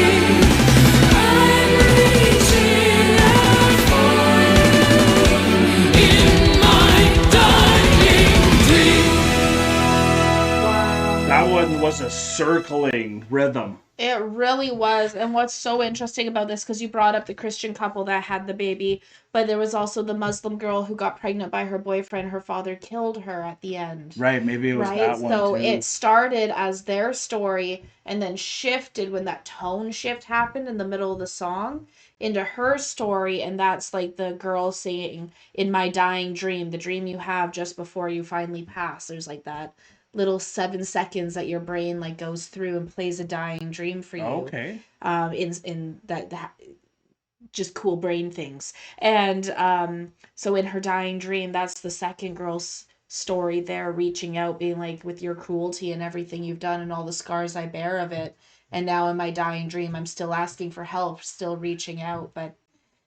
I'm reaching out for you in my dying dream. That one was a circling rhythm. It really was. And what's so interesting about this, because you brought up the Christian couple that had the baby, but there was also the Muslim girl who got pregnant by her boyfriend. Her father killed her at the end. Right, maybe it was Right? that one So too. it started as their story and then shifted when that tone shift happened in the middle of the song into her story. And that's like the girl saying, "In my dying dream, the dream you have just before you finally pass." There's like that little 7 seconds that your brain like goes through and plays a dying dream for you. Okay. In that just cool brain things. And so in her dying dream, that's the second girl's story there, reaching out, being like, with your cruelty and everything you've done and all the scars I bear of it, and now in my dying dream I'm still asking for help, still reaching out, but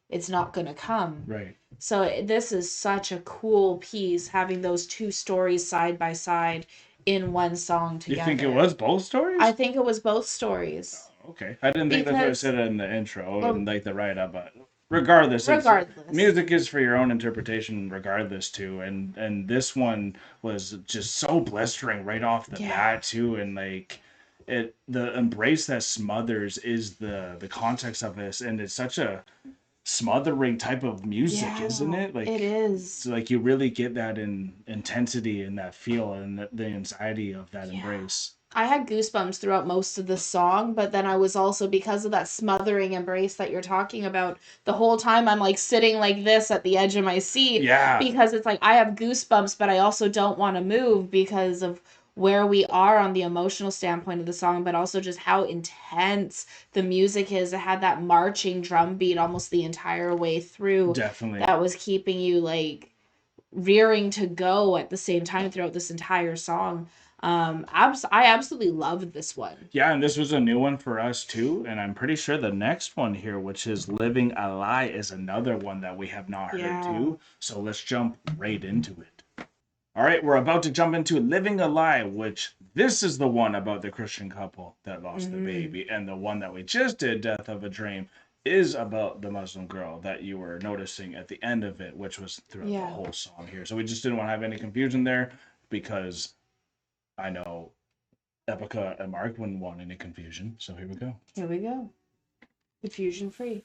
it's not going to come. Right. So this is such a cool piece, having those two stories side by side in one song together. You think it was both stories? I think it was both stories. Oh, okay. I didn't think that's what it Because- said in the intro Well, and like the write up, but regardless, Regardless. music is for your own interpretation regardless too. And this one was just so blistering right off the bat too, and like the embrace that smothers is the context of this, and it's such a smothering type of music, isn't it? Like it is. So like you really get that in intensity and that feel and the anxiety of that embrace. I had goosebumps throughout most of the song, but then I was also, because of that smothering embrace that you're talking about, the whole time I'm like sitting like this at the edge of my seat. Yeah. Because it's like I have goosebumps, but I also don't want to move because of where we are on the emotional standpoint of the song, but also just how intense the music is. It had that marching drum beat almost the entire way through. Definitely. That was keeping you like rearing to go at the same time throughout this entire song. I absolutely love this one. Yeah, and this was a new one for us too, and I'm pretty sure the next one here, which is Living a Lie, is another one that we have not heard too. So let's jump right into it. All right, we're about to jump into Living a Lie, which this is the one about the Christian couple that lost the baby, and the one that we just did, Death of a Dream, is about the Muslim girl that you were noticing at the end of it, which was throughout the whole song here. So we just didn't want to have any confusion there, because I know EPICA and Mark wouldn't want any confusion. So here we go. Here we go. Confusion free.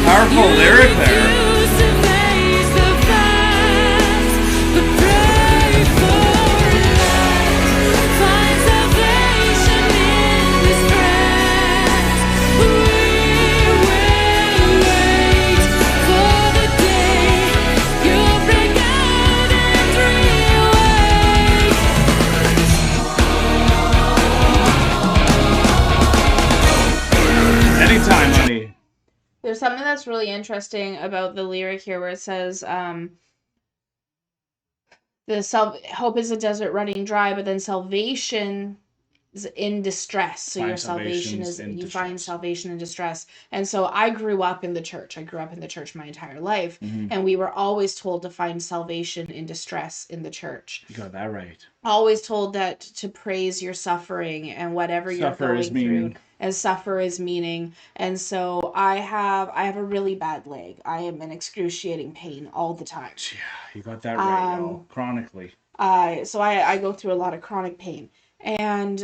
Powerful lyric there. Anytime, honey. There's something that's really interesting about the lyric here where it says, hope is a desert running dry, but then salvation is in distress. So Find your salvation salvation's is, in you find distress. salvation in distress. And so I grew up in the church. I grew up in the church my entire life. Mhm. And we were always told to find salvation in distress in the church. You got that right. Always told that to praise your suffering and whatever you're Suffer going is through. meaning. And suffer is meaning. And so I have a really bad leg. I am in excruciating pain all the time. Yeah, you got that right, y'all. Chronically. So I go through a lot of chronic pain. And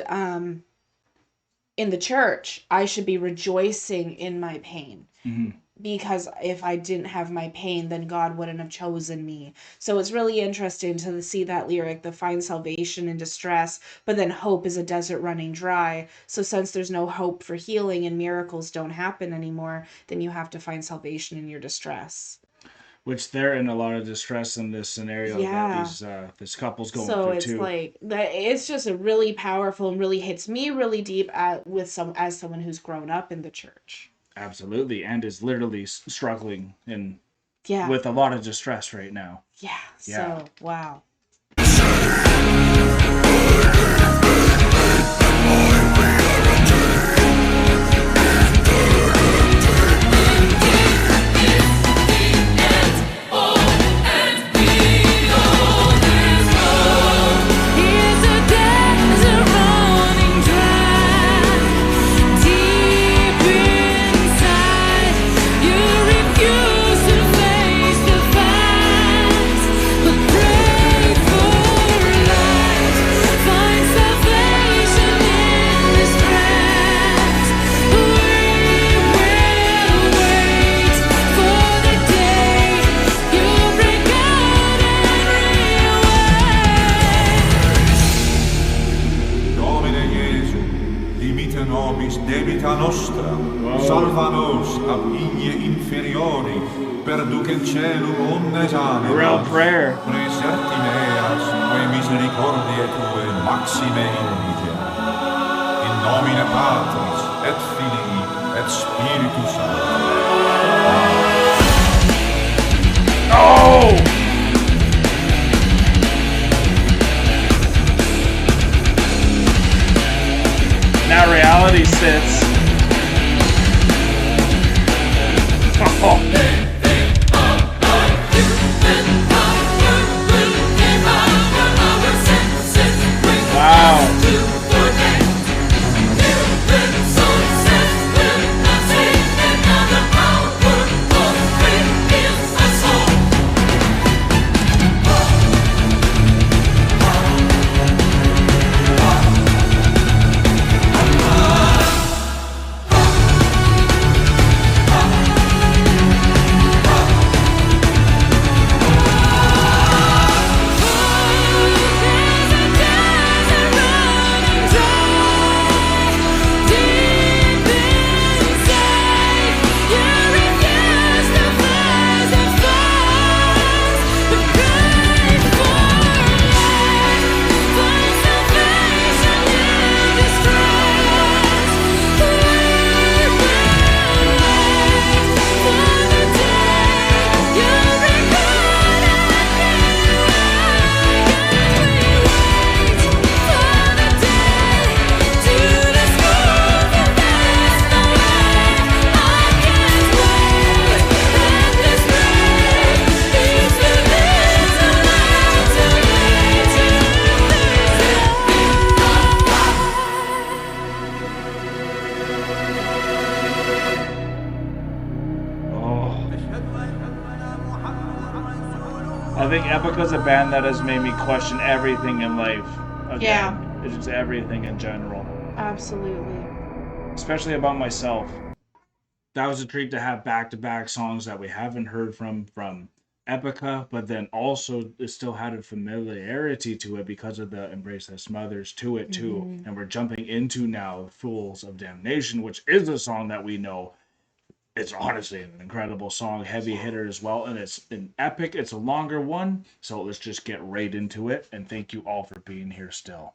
in the church, I should be rejoicing in my pain. Mhm. Because if I didn't have my pain, then God wouldn't have chosen me. So it's really interesting to see that lyric, the find salvation in distress, but then hope is a desert running dry. So since there's no hope for healing and miracles don't happen anymore, then you have to find salvation in your distress. Which they're in a lot of distress in this scenario that this couple's going So through it's too. like that. It's just a really powerful and really hits me really deep as someone who's grown up in the church. Absolutely, and is literally struggling and Yeah. with a lot of distress right now. Yeah. Yeah. So, wow. Here's a desert running dry. Deep inside, you refuse to face the facts, but pray for light. Find salvation in this trance. We will wait for the day you break out and Domine Jesu, dimite nobis debita nostra, salva nos ab igne inferiori, perducem celum omnes Real animas, prayer. preserti meas, quae misericordiae Tue maxime indigere. In nomine Patris, et Filii, et Spiritus Sancti. Oh! Now reality sits. Oh. Wow. I think EPICA's a band that has made me question everything in life. Again. Yeah. It's just everything in general. Absolutely. Especially about myself. That was a treat to have back-to-back songs that we haven't heard from EPICA, but then also it still had a familiarity to it because of the Embrace That Smothers to it too. And we're jumping into now Fools of Damnation, which is a song that we know. It's honestly an incredible song, heavy hitter as well, and it's an epic. It's a longer one, so let's just get right into it. And thank you all for being here still.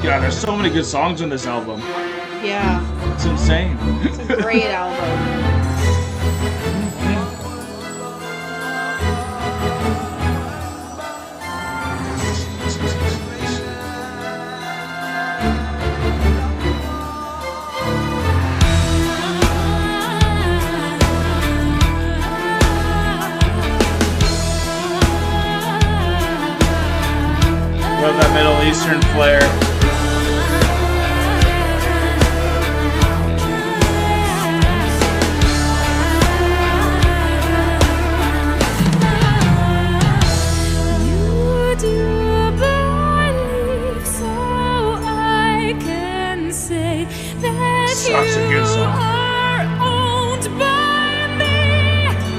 God, there's so many good songs on this album. Yeah. It's insane. It's a great album. Love that Middle Eastern flair. You do believe, so I can say that Such a good song. you are owned by me.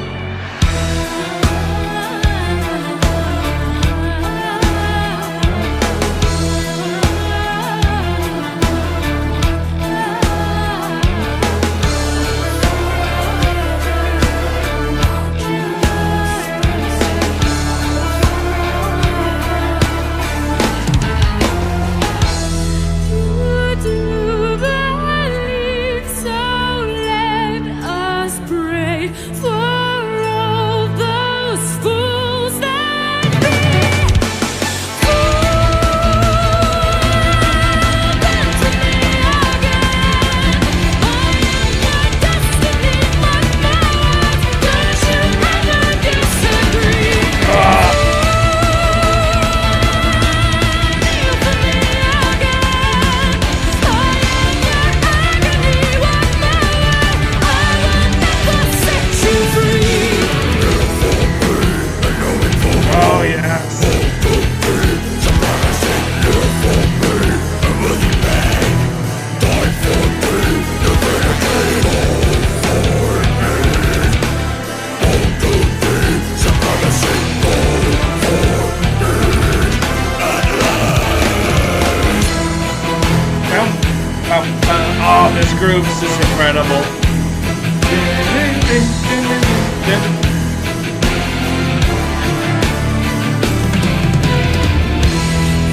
This groove's just incredible.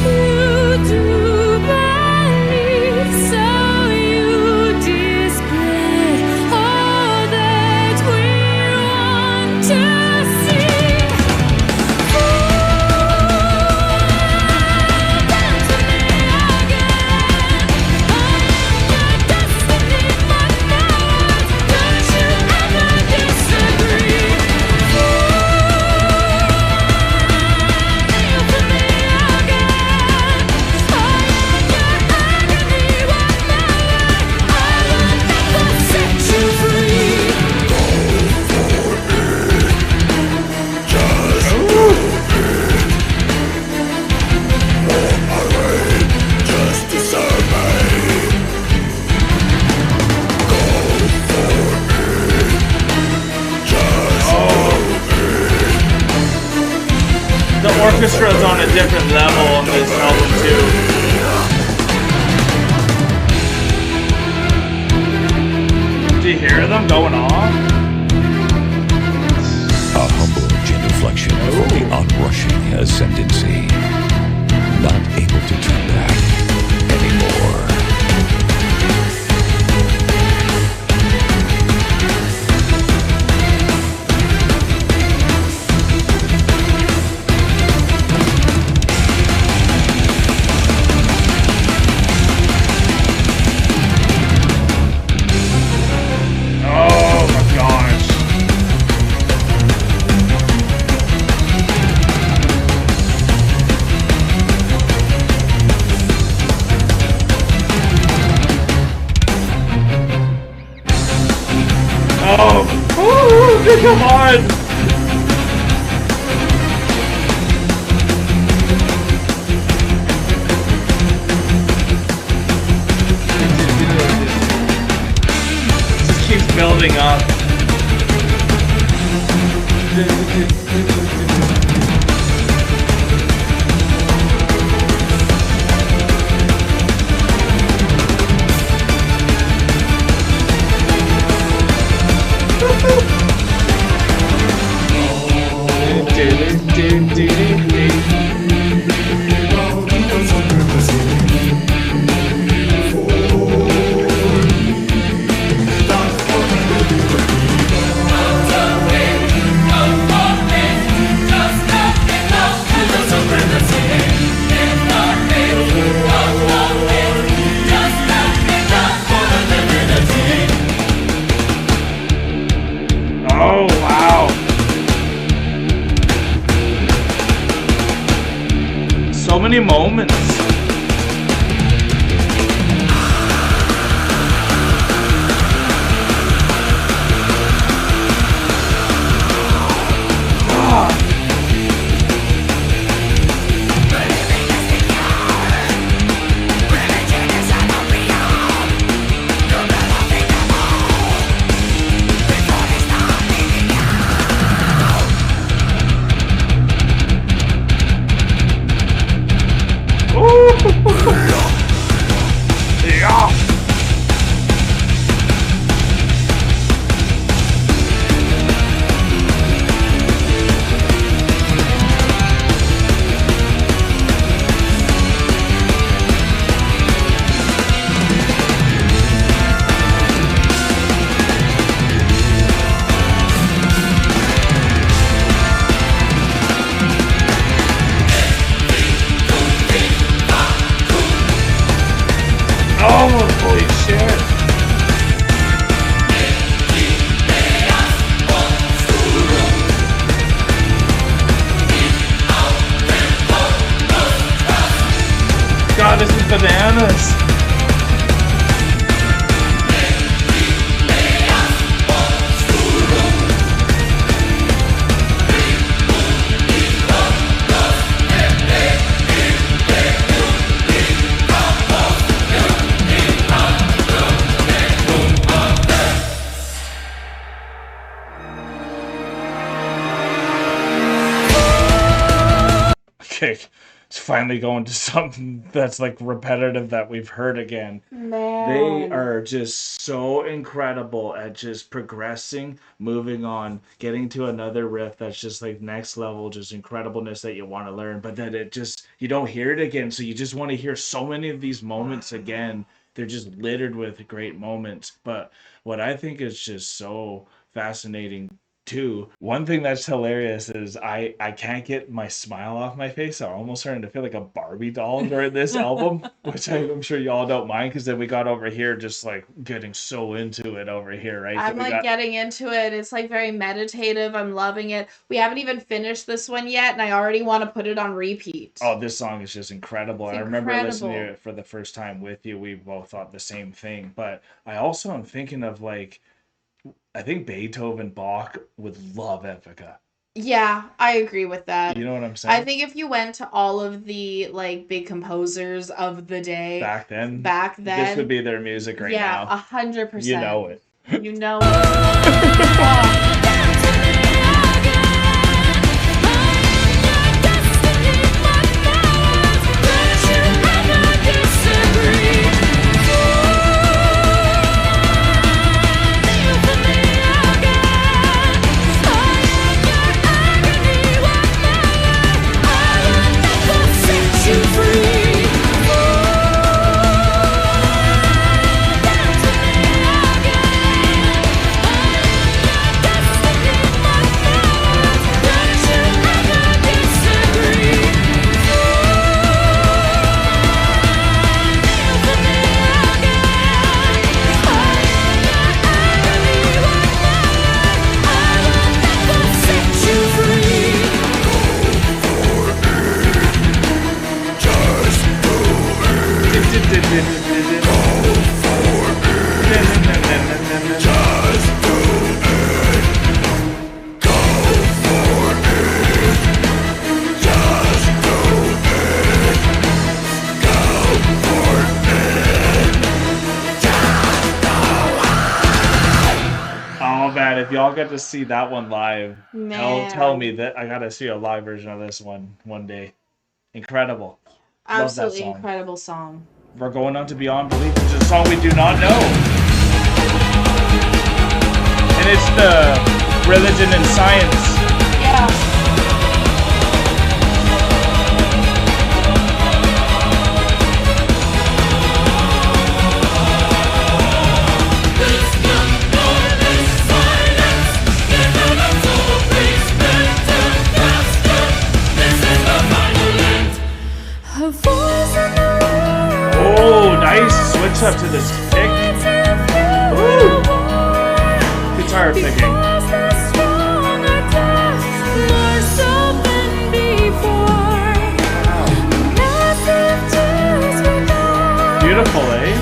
You do believe, so you display all that we want to see. Down to me again. I am your destiny, but now don't you ever disagree. The orchestra's on a different level on this album too. Do you hear them going off? A humble genuflection for the onrushing ascendancy. Not able to turn back anymore. Oh my gosh. Oh, come on! Just keeps building up. Oh, wow. So many moments. Yeah. Oh, holy shit. God, this is bananas. Okay, finally going to something that's like repetitive that we've heard again. Man. They are just so incredible at just progressing, moving on, getting to another riff that's just like next level, just incredibleness that you want to learn. But then it just, you don't hear it again. So you just want to hear so many of these moments again. They're just littered with great moments. But what I think is just so fascinating too, one thing that's hilarious is I can't get my smile off my face. I'm almost starting to feel like a Barbie doll during this album, which I'm sure y'all don't mind, because then we got over here just like getting so into it over here, right? I'm like getting into it. It's like very meditative. I'm loving it. We haven't even finished this one yet, and I already want to put it on repeat. Oh, this song is just incredible. I remember listening to it for the first time with you. We both thought the same thing. But I also am thinking of like, I think Beethoven, Bach would love Epica. Yeah, I agree with that. You know what I'm saying? I think if you went to all of the like big composers of the day back then, this would be their music right now. Yeah, 100%. You know it. You know it. If y'all get to see that one live, tell me that I gotta see a live version of this one day. Incredible. Absolutely incredible song. We're going on to Beyond Belief, which is a song we do not know. And it's the Religion and Science. Yeah. Oh, nice switch up to this pick. Ooh. Guitar picking. Beautiful, eh?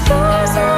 Prescribed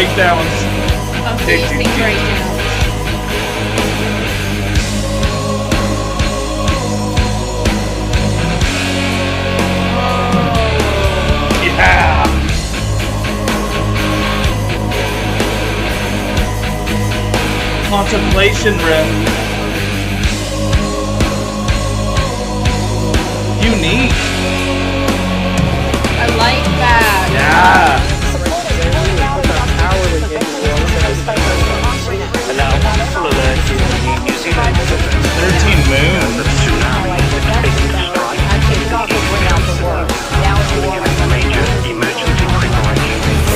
breakdowns. Amazing breakdowns. Yeah. Contemplation riff. Unique. I like that. Yeah. Full alert in New Zealand. 13 Moons. Tsunami taking strike. Major emergency preparation.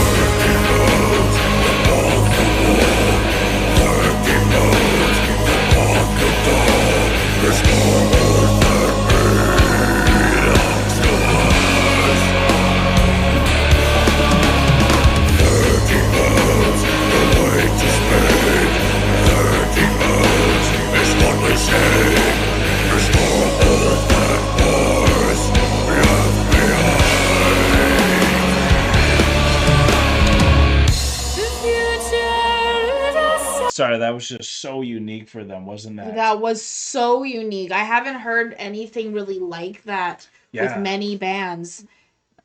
Sorry, that was just so unique for them, wasn't that? That was so unique. I haven't heard anything really like that with many bands.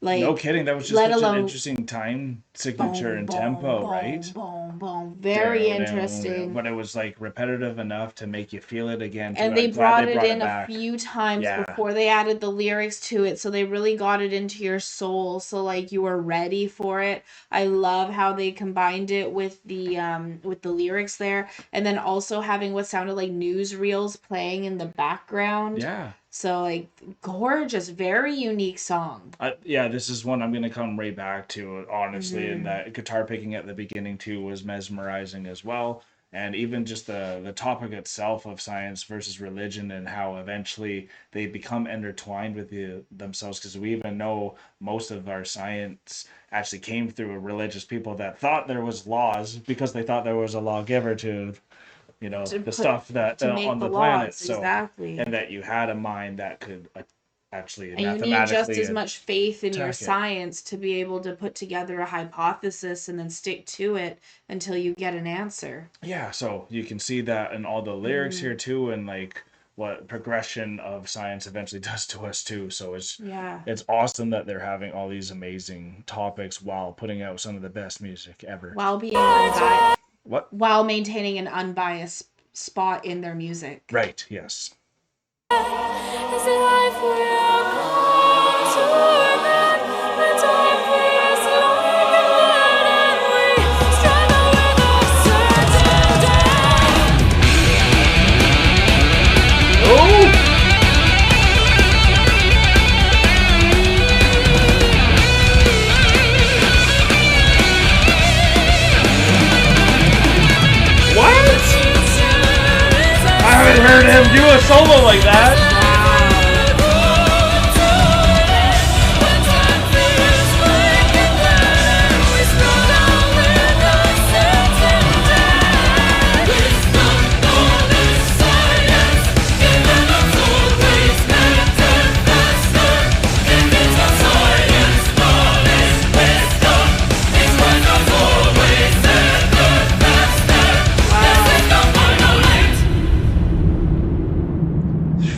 Like, no kidding, that was just let such alone an interesting time signature and tempo, right? Boom, boom. Very interesting. But it was like repetitive enough to make you feel it again. And too. they I'm glad brought it in a back. few times Yeah. before they added the lyrics to it, so they really got it into your soul, so like you were ready for it. I love how they combined it with the lyrics there, and then also having what sounded like newsreels playing in the background. Yeah. So like gorgeous, very unique song. Yeah, this is one I'm gonna come right back to, honestly. And that guitar picking at the beginning too was mesmerizing as well. And even just the topic itself of science versus religion and how eventually they become intertwined with themselves, because we even know most of our science actually came through religious people that thought there was laws because they thought there was a lawgiver to the stuff that make on the the planet. laws, So exactly. and that you had a mind that could actually And you need mathematically just as much faith in your attack it. science to be able to put together a hypothesis and then stick to it until you get an answer. Yeah, so you can see that in all the lyrics here too, and like what progression of science eventually does to us too. So it's awesome that they're having all these amazing topics while putting out some of the best music ever. While being unbiased, What? while maintaining an unbiased spot in their music. Right, yes. Is it life we are called to live? The darkness long and we struggle with uncertainty. Oh! What? I haven't heard him do a solo like that.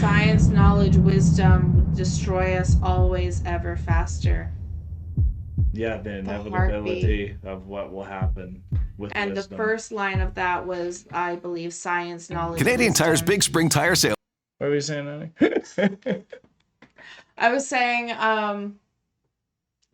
Science, knowledge, wisdom destroy us always ever faster. Yeah, the inevitability of what will happen with And wisdom. the first line of that was, I believe, science, knowledge, Canadian wisdom. Tire's big spring tire sale. What were you saying, Annie? I was saying,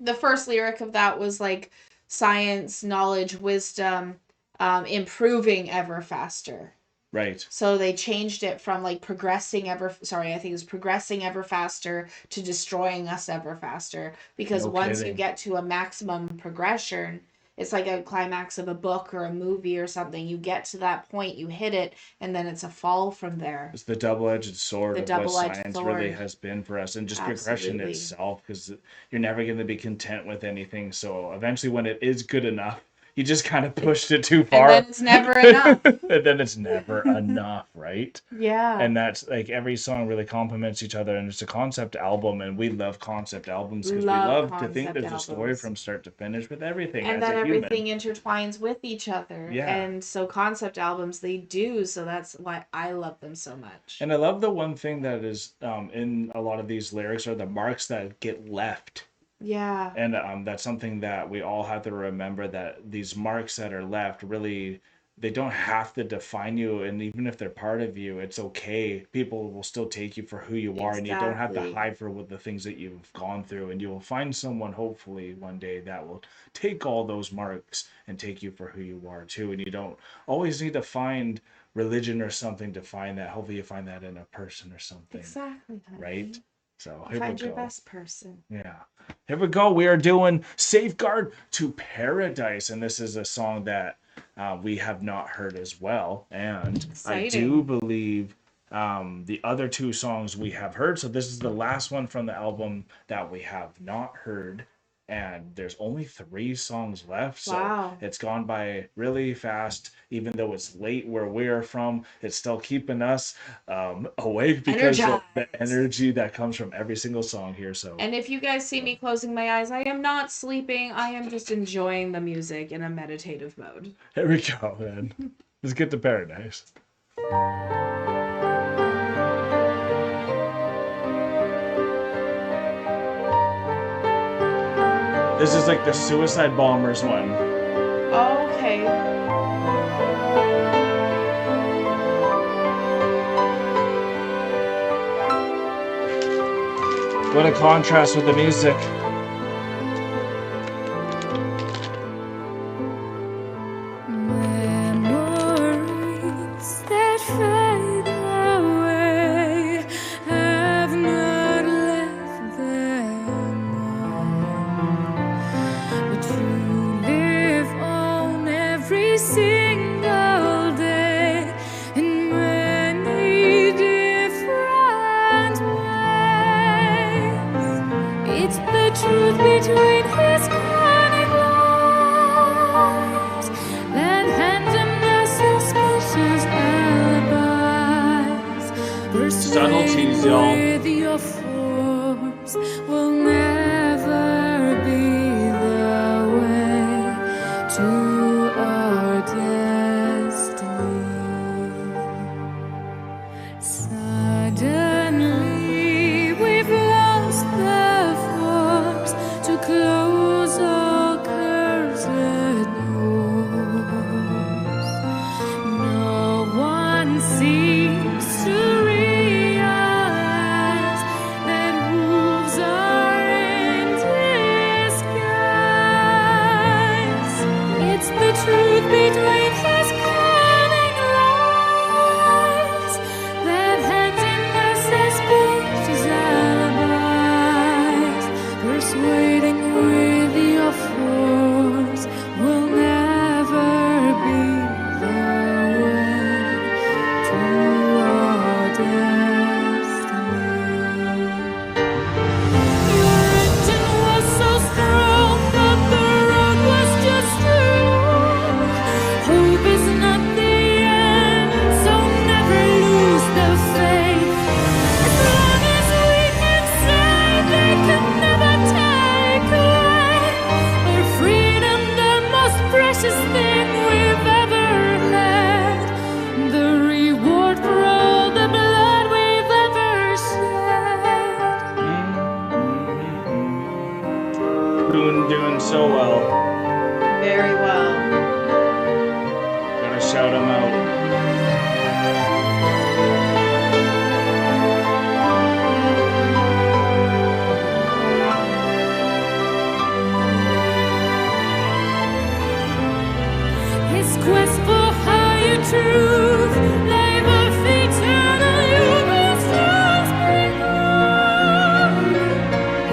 the first lyric of that was like science, knowledge, wisdom, improving ever faster. Right. So they changed it from like progressing ever faster to destroying us ever faster. Because No once you kidding. get to a maximum progression, it's like a climax of a book or a movie or something. You get to that point, you hit it, and then it's a fall from there. It's the double-edged sword The of what double-edged science sword. really has been for us, and just progression Absolutely. itself, because you're never going to be content with anything. So eventually, when it is good enough, he just kind of pushed it too And far. then it's never enough. And then it's never enough, right? Yeah. And that's like every song really complements each other, and it's a concept album, and we love concept albums because we love to think concept there's a story albums. from start to finish with everything And as that a human. everything intertwines with each other. Yeah. And so concept albums, they do. So that's why I love them so much. And I love the one thing that is in a lot of these lyrics are the marks that get left. Yeah. And that's something that we all have to remember, that these marks that are left really, they don't have to define you. And even if they're part of you, it's okay. People will still take you for who you are, and you don't have to Exactly. hide for what the things that you've gone through. And you will find someone, hopefully, one day that will take all those marks and take you for who you are too. And you don't always need to find religion or something to find that. Hopefully you find that in a person or something. Exactly. honey. Right? So here we Find your go. best person. Yeah. Here we go. We are doing Safeguard to Paradise. And this is a song that we have not heard as well. And I do believe the other two songs we have heard. So this is the last one from the album that we have not heard. And there's only 3 songs left. So Wow. it's gone by really fast. Even though it's late where we're from, it's still keeping us awake because of the Energized. energy that comes from every single song here. So And if you guys see me closing my eyes, I am not sleeping. I am just enjoying the music in a meditative mode. here we go, man. Let's get to paradise. This is like the Suicide Bombers one. Okay. What a contrast with the music. Memories that fade away have not left them but you live on every single day in many different ways. It's the truth between his cunning lies that hand him their suspicious alibis. Subtleties, y'all. With your force will never be the way to our destiny. Suddenly we've lost the force to close all cursed doors. No one seems to realize that wolves are in disguise. It's the truth between his cunning lies that hangs in their suspicious alibis. Persuading with your force will never be the way to our destiny. Your engine was so strong, but the road was just too long. Hope is not the end, so never lose the faith. As long as we can say they can never take away our freedom, the most precious thing we've ever had. The reward for all the blood we've ever shed. Doing so well. Very well. Gotta shout him out. His quest for higher truth, life of eternal youth will still spring on.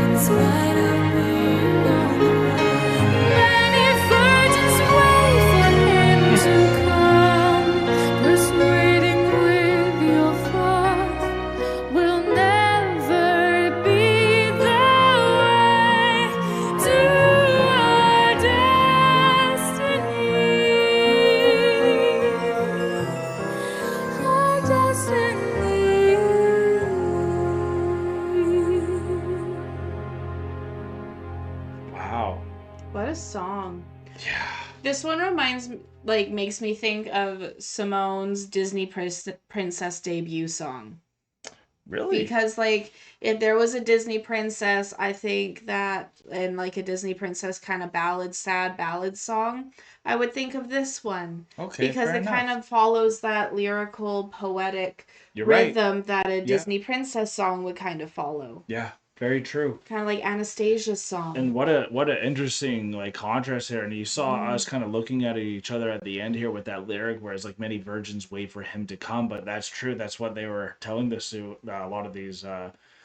In spite of being on the way. a song. Yeah. This one makes me think of Simone's Disney Princess debut song. Really? Because, like, if there was a Disney princess, I think that, and like a Disney princess kind of sad ballad song, I would think of this one. Okay, because fair it kind enough. of follows that lyrical, poetic You're right. rhythm that a Yeah. Disney princess song would kind of follow. Yeah, very true. Kind of like Anastasia's song. And what a interesting like contrast here. And you saw us kind of looking at each other at the end here with that lyric, whereas like many virgins wait for him to come. But that's true. That's what they were telling a lot of these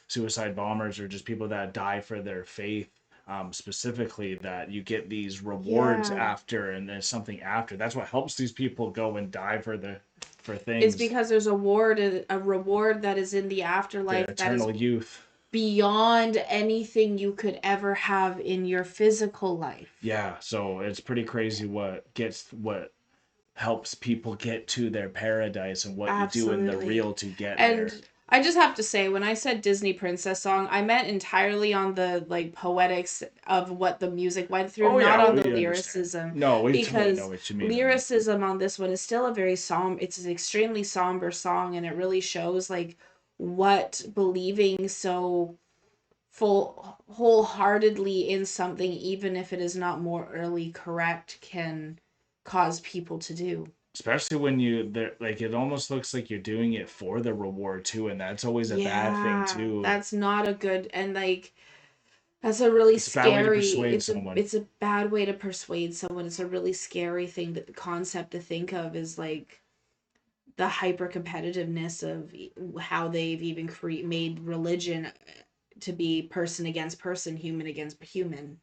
suicide bombers or just people that die for their faith. Specifically, that you get these rewards Yeah. after, and there's something after. That's what helps these people go and die for things. It's because there's a reward that is in the afterlife The that is eternal youth. beyond anything you could ever have in your physical life. Yeah, so it's pretty crazy what helps people get to their paradise and what you do in the Absolutely. real to get And there. I just have to say, when I said Disney princess song, I meant entirely on the like poetics of what the music went through, Oh, yeah, not on we the understand. lyricism. No, we totally Because know what you mean. lyricism on this one is still a very it's an extremely somber song, and it really shows like what believing so wholeheartedly in something, even if it is not morally correct, can cause people to do. Especially when like it almost looks like you're doing it for the reward too, and that's always a bad thing too. That's not a good, and like that's a really It's a bad way to scary. persuade someone. It's a bad way to persuade someone. It's a really scary thing, that the concept to think of is like the hyper competitiveness of how they've even made religion to be person against person, human against human.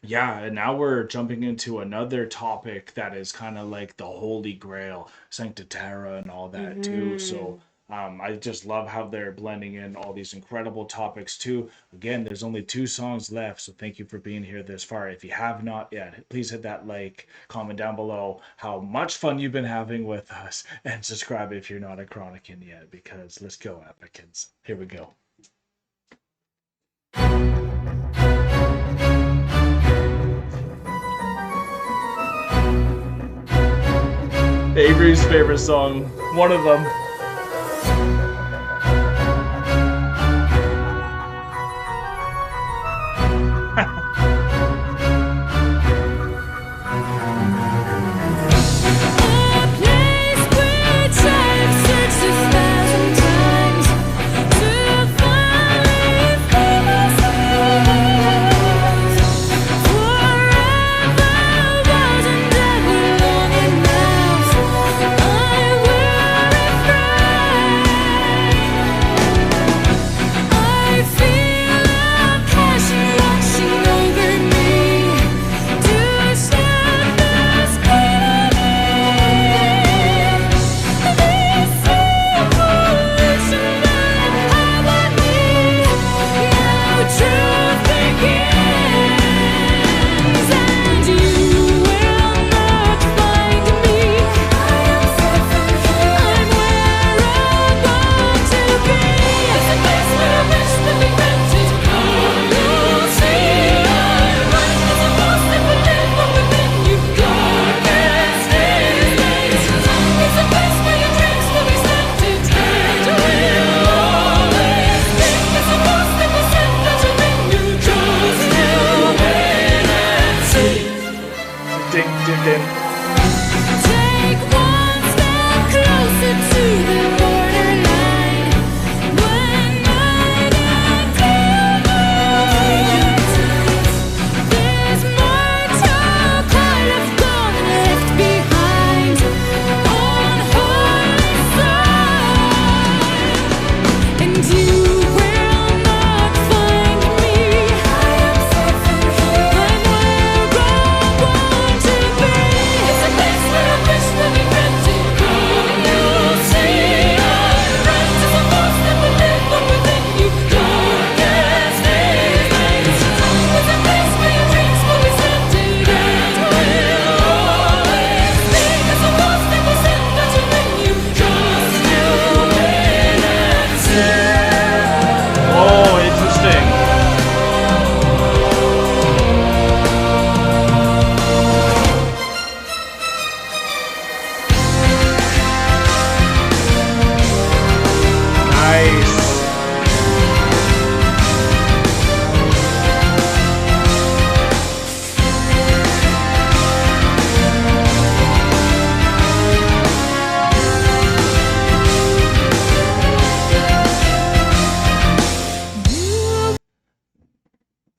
Yeah, and now we're jumping into another topic that is kind of like the Holy Grail, Sancta Terra, and all that too. So I just love how they're blending in all these incredible topics too. Again, there's only 2 songs left, so thank you for being here this far. If you have not yet, please hit that like, comment down below how much fun you've been having with us, and subscribe if you're not a Chronican yet, because let's go, Epicans. Here we go. Avery's favorite song, one of them. Forever wasn't ever long enough. I will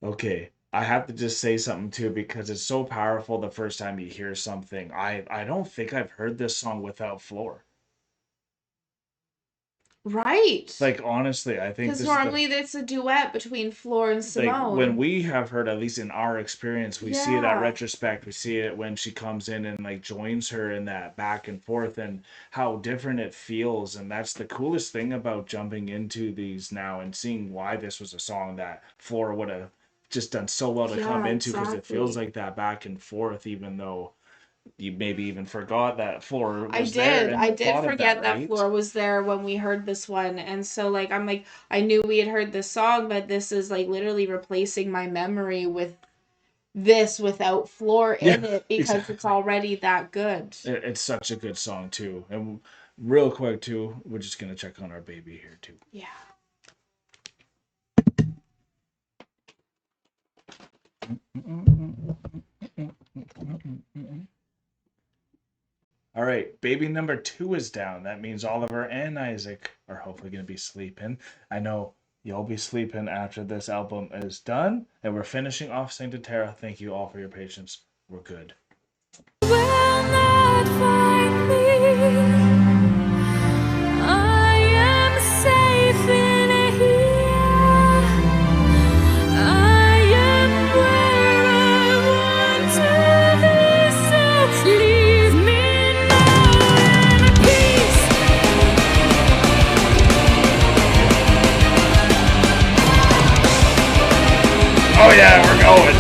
Okay, I have to just say something too because it's so powerful the first time you hear something. I don't think I've heard this song without Floor. Right. Like honestly, I think Because this is normally it's a duet between Floor and like when Simone. we have heard, at least in our experience, we see it at Yeah. retrospect. We see it when she comes in and like joins her in that back and forth, and how different it feels. And that's the coolest thing about jumping into these now and seeing why this was a song that Floor would have just done so well to come Yeah, into, because it feels exactly. like that back and forth, even though you maybe even forgot that Floor I was there did. and I you did thought of that, forget that right? Floor was there when we heard this one. And so like I'm like I knew we had heard this song, but this is like literally replacing my memory with this without Floor in Yeah, it because it's exactly. already that good. It's such a good song too. And real quick too, we're just gonna check on our baby here too. Yeah. All right, baby number 2 is down. That means Oliver and Isaac are hopefully gonna be sleeping. I know you'll be sleeping after this album is done, and we're finishing off Sancta Terra. Thank you all for your patience. We're good. Will not find me. I am safe in here. I am where I want to be. So leave me now in peace. Oh yeah, we're going.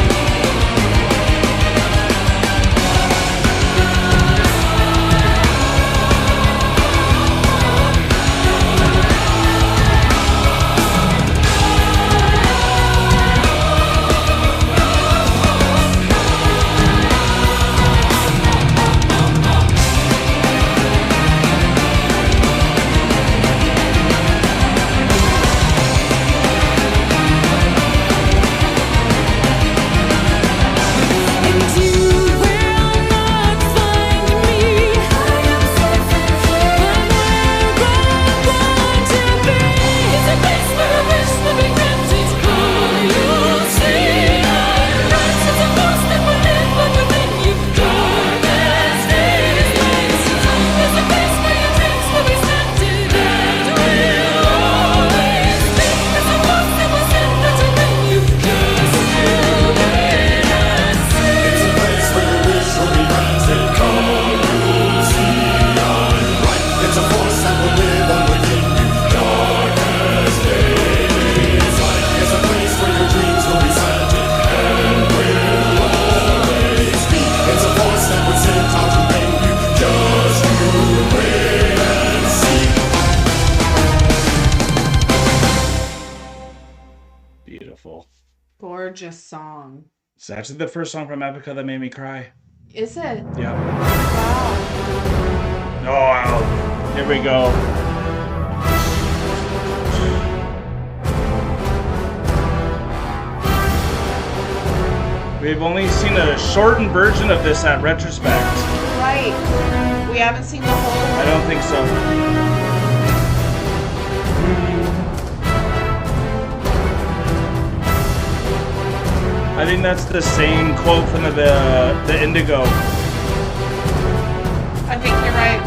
And you will not find me. I am safe in here. I'm where I want to be. It's a place where I wish to be granted. Come, you'll see. I'm right. It's a force that will live but within you. Darkest days light. There's a place where your dreams will be planted and will always be. There's a force that will send that to bring you. Just you wait and see. It's a place where your wish will be granted. Come, you'll see I'm right. It's a force that will live on within you. Darkest days light. It's a place where your dreams will be planted and will always be. It's a force that would send out to bring you. Just you wait and see. Beautiful. Gorgeous song. It's actually the first song from Epica that made me cry. Is it? Yep. Wow. Oh, wow. Here we go. We've only seen a shortened version of this at retrospect. Right. We haven't seen the whole. I don't think so. I think that's the same quote from the Indigo. I think you're right.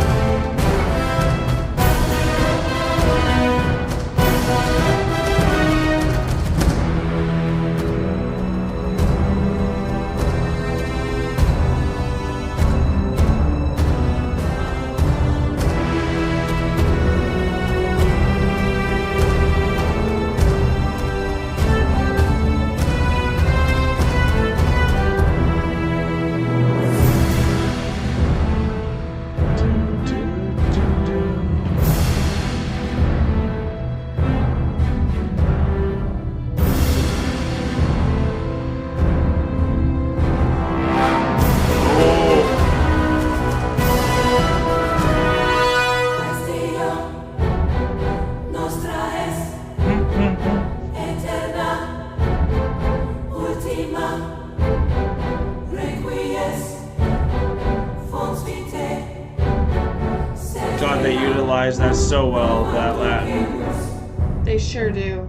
God, they utilize that so well, that Latin. They sure do.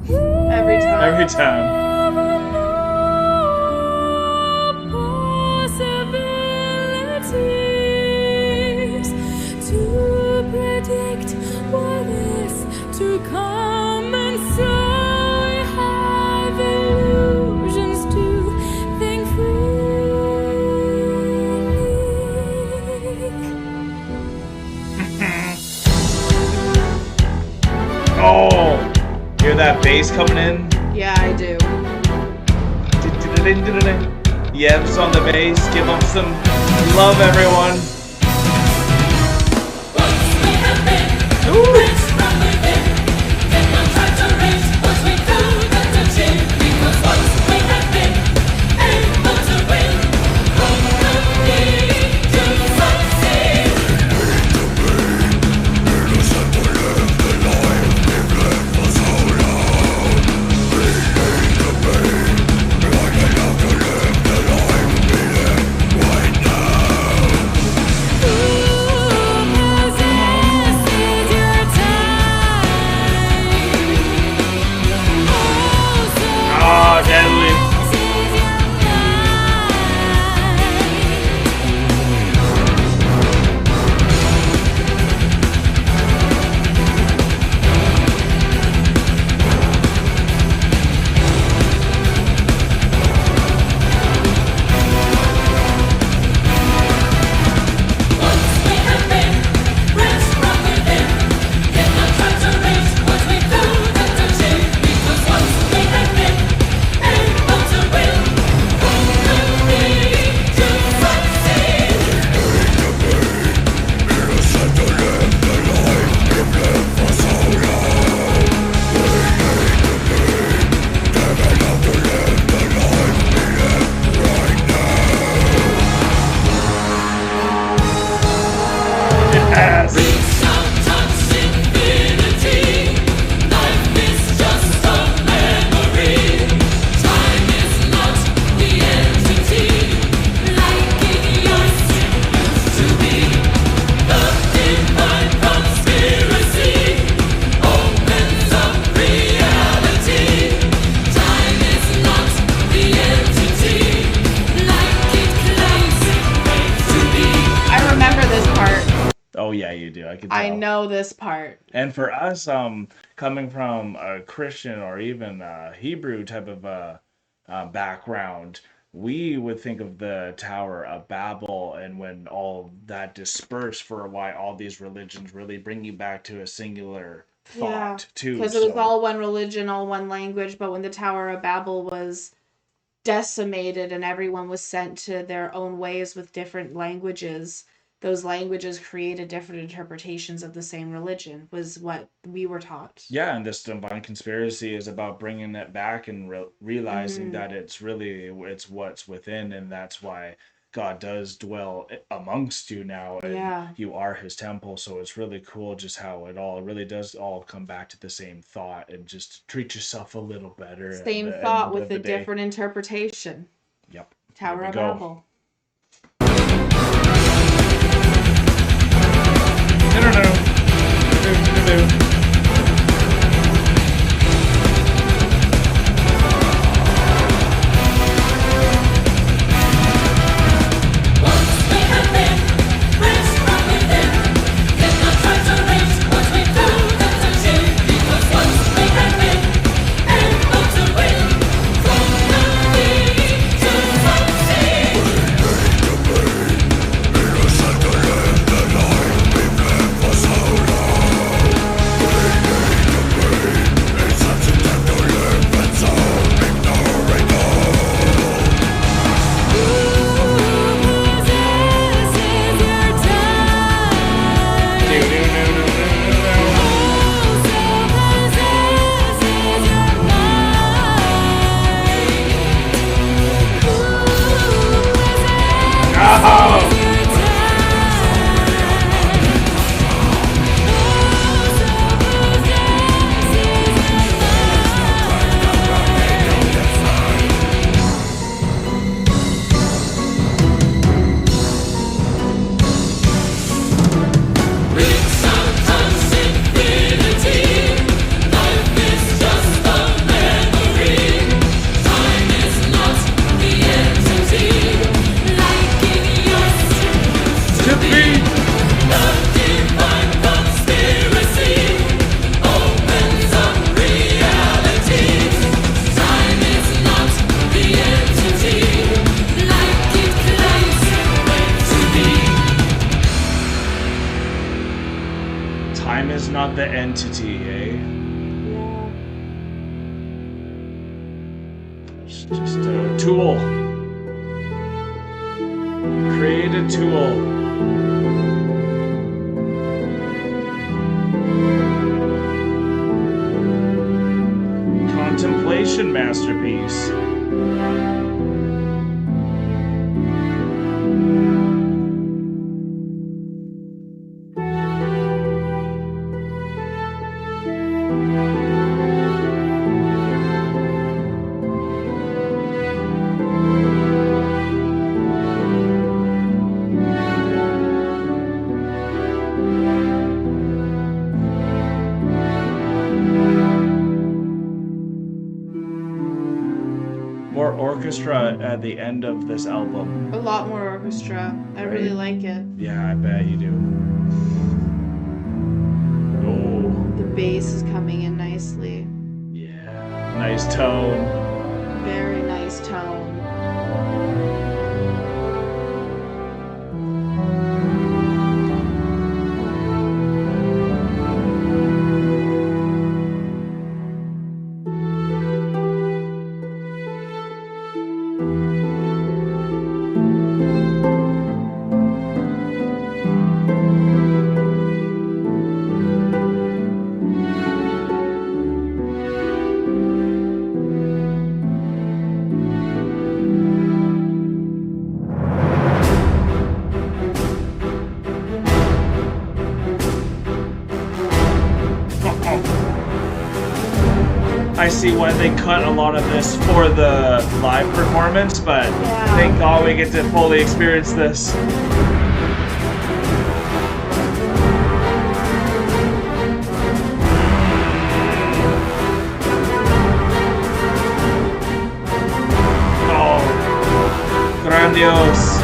Every time. Every time. bass coming in. Yeah, I do. Yevs on the bass. Give them some love, everyone. I know this part. And for us, coming from a Christian or even a Hebrew type of background, we would think of the Tower of Babel, and when all that dispersed for why all these religions really bring you back to a singular thought, too. Because it was all one religion, all one language, but when the Tower of Babel was decimated and everyone was sent to their own ways with different languages, those languages created different interpretations of the same religion, was what we were taught. Yeah, and this divine conspiracy is about bringing it back and realizing that it's what's within, and that's why God does dwell amongst you now, and you are his temple. So it's really cool just how it really does all come back to the same thought, and just treat yourself a little better. Same thought with a different interpretation. Yep. Tower of Babel. Time is not the entity, eh? It's just a tool. Create a tool. Contemplation masterpiece. More orchestra at the end of this album. A lot more orchestra. I really like it. Yeah, I bet you do. Oh. The bass is coming in nicely. Yeah. Nice tone. Very nice tone. I see why they cut a lot of this for the live performance, but thank God we get to fully experience this. Oh, grandiose.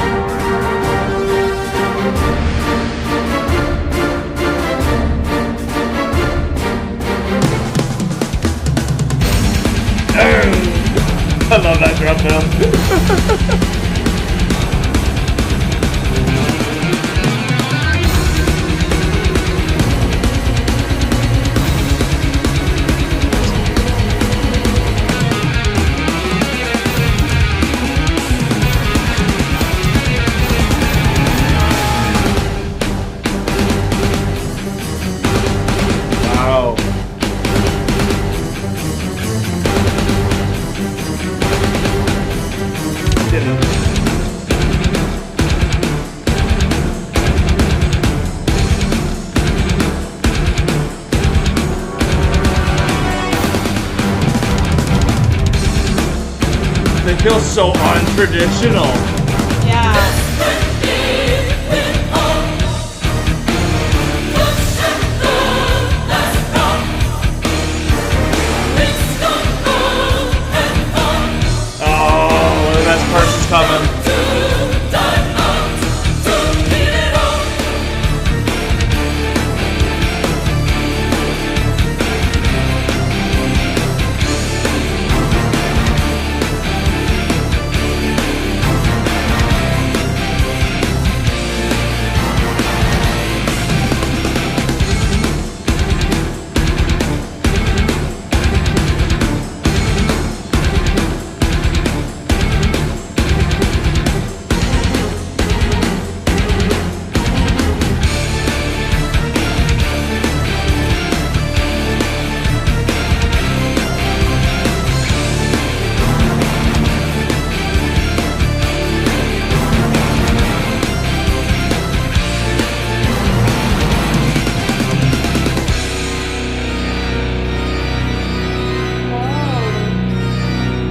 I love that drum fill. Wow. They feel so untraditional. Yeah. Oh, the best part is coming.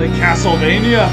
The Castlevania.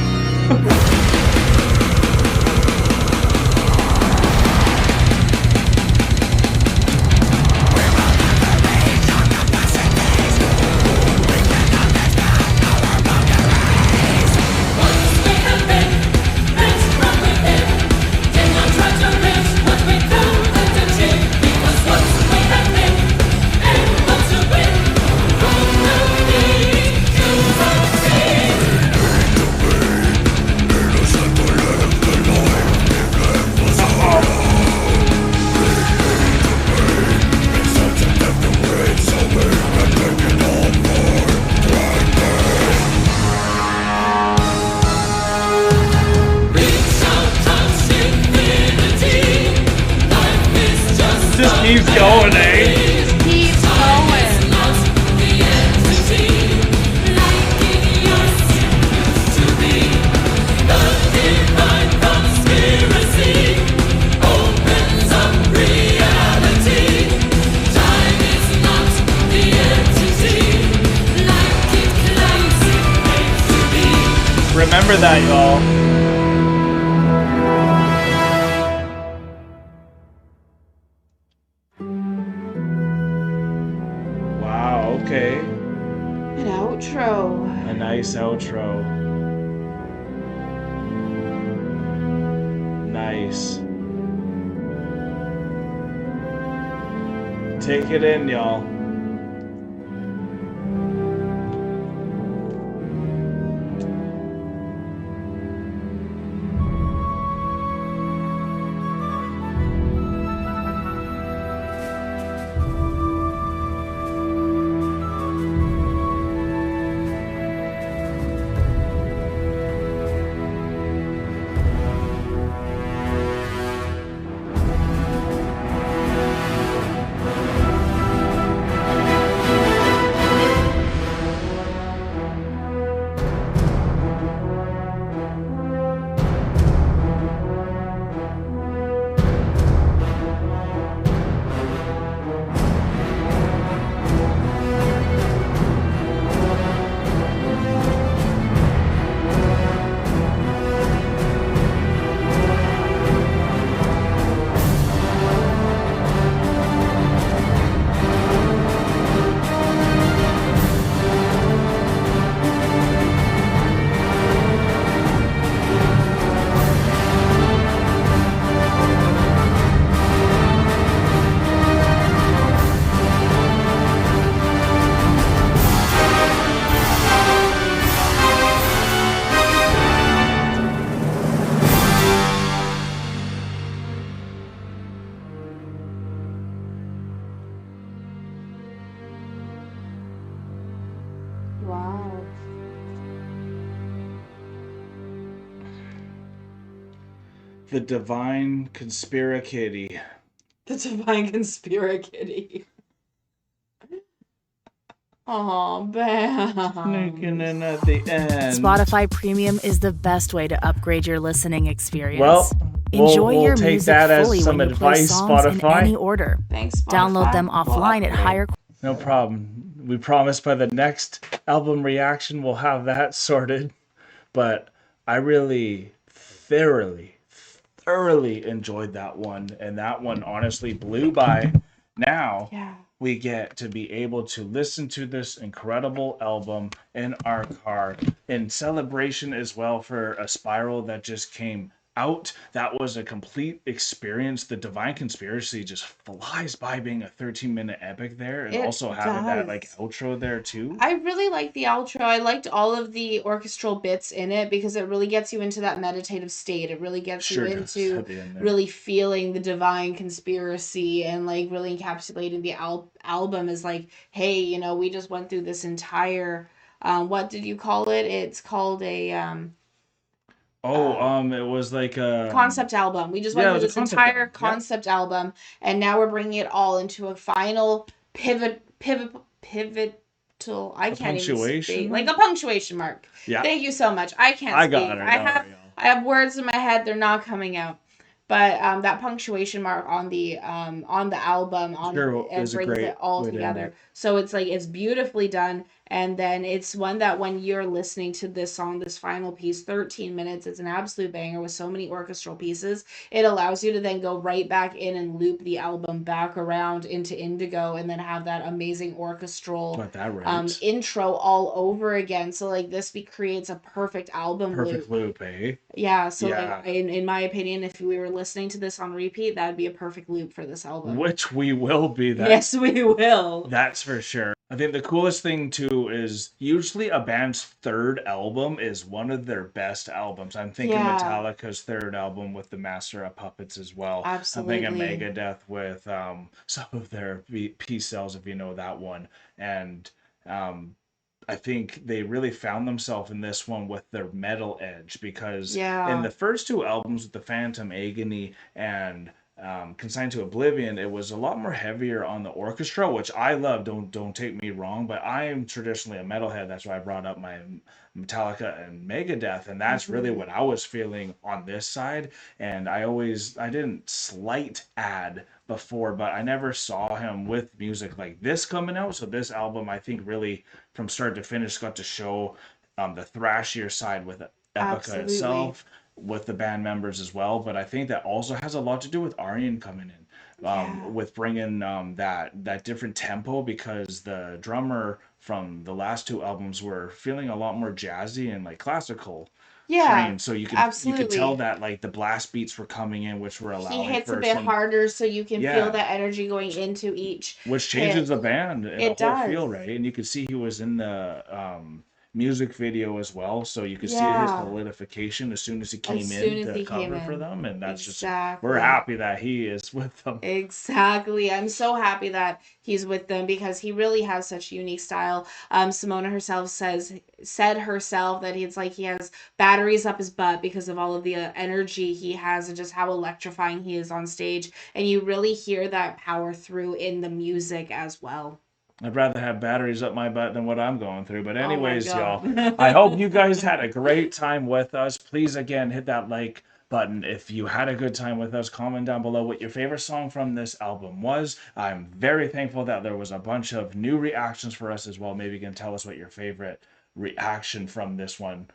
Remember that, y'all. Wow, okay. An outro. A nice outro. Nice. Take it in, y'all. Wow. The Divine Conspiracity. The Divine Conspiracity. Oh, Sneaking Bam. in at the end. Spotify Premium is the best way to upgrade your listening experience. Well, Enjoy we'll your take music that as fully some when you play advice, songs in Spotify. any order. Thanks, Spotify. Download them We'll offline at upgrade. higher. No problem. We promise by the next album reaction we'll have that sorted. But I really thoroughly enjoyed that one. And that one honestly blew by. Now Yeah. we get to be able to listen to this incredible album in our car in celebration as well for a Spiral that just came out. That was a complete experience. The Divine Conspiracy just flies by being a 13-minute epic there, and It also having that like does. outro there too. I really liked the outro. I liked all of the orchestral bits in it because it really gets you into that meditative state. It really gets Sure you does into at the end there. really feeling the divine conspiracy and like really encapsulating the album as like, hey, you know, we just went through this entire what did you call it? It's called a It was like a concept album. We just Yeah, went it through was a this concept entire album. Yeah. concept album, and now we're bringing it all into a final pivotal. I can't even punctuation speak. Like mark? a punctuation mark. Yeah. Thank you so much. I can't I speak. got it. I have words in my head. They're not coming out. But that punctuation mark on the album Sure, it is a brings great it all way to end together. it. So it's like it's beautifully done, and then it's one that when you're listening to this song, this final piece, 13 minutes, it's an absolute banger with so many orchestral pieces. It allows you to then go right back in and loop the album back around into Indigo, and then have that amazing orchestral Got that right. intro all over again. So like this creates a perfect album Perfect loop, eh? yeah, so Yeah. like in my opinion, if we were listening to this on repeat, that'd be a perfect loop for this album. Which we will be. Yes, we will. That's for sure. I think the coolest thing too is usually a band's third album is one of their best albums. I'm thinking Yeah. Metallica's third album with the Master of Puppets as well. Absolutely. I'm thinking Megadeth with some of their Peace Cells, if you know that one. And I think they really found themselves in this one with their metal edge, because Yeah. in the first two albums with the Phantom Agony and Consigned to Oblivion, it was a lot more heavier on the orchestra, which I love. Don't take me wrong, but I am traditionally a metalhead. That's why I brought up my Metallica and Megadeth, and that's really what I was feeling on this side. And I didn't slight add before, but I never saw him with music like this coming out. So this album, I think, really from start to finish got to show the thrashier side with EPICA itself, with the band members as well. But I think that also has a lot to do with Aryan coming in, with bringing that different tempo, because the drummer from the last two albums were feeling a lot more jazzy and like classical trained. So you could tell that like the blast beats were coming in, which were He allowing hits for a bit some, harder, so you can feel yeah, that energy going into each which hit. changes the band and the It whole does. feel, right? And you could see he was in the music video as well, so you could see his Yeah. solidification as soon as he As came soon in as to he came cover for in. them, and that's just, Exactly. we're happy that he is with them. Exactly. I'm so happy that he's with them because he really has such a unique style. Simona herself said herself that it's like he has batteries up his butt because of all of the energy he has and just how electrifying he is on stage. And you really hear that power through in the music as well. I'd rather have batteries up my butt than what I'm going through. But anyways, y'all, God. I hope you guys had a great time with us. Please, again, hit that like button if you had a good time with us. Comment down below what your favorite song from this album was. I'm very thankful that there was a bunch of new reactions for us as well. Maybe you can tell us what your favorite reaction from this one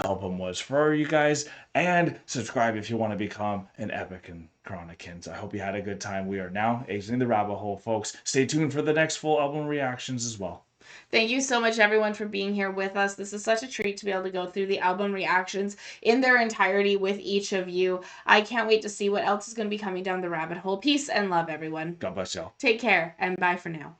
album was for you guys, and subscribe if you want to become an Epic and Chronicans. I hope you had a good time. We are now exiting the rabbit hole, folks. Stay tuned for the next full album reactions as well. Thank you so much, everyone, for being here with us. This is such a treat to be able to go through the album reactions in their entirety with each of you. I can't wait to see what else is going to be coming down the rabbit hole. Peace and love, everyone. God bless y'all. Take care, and bye for now.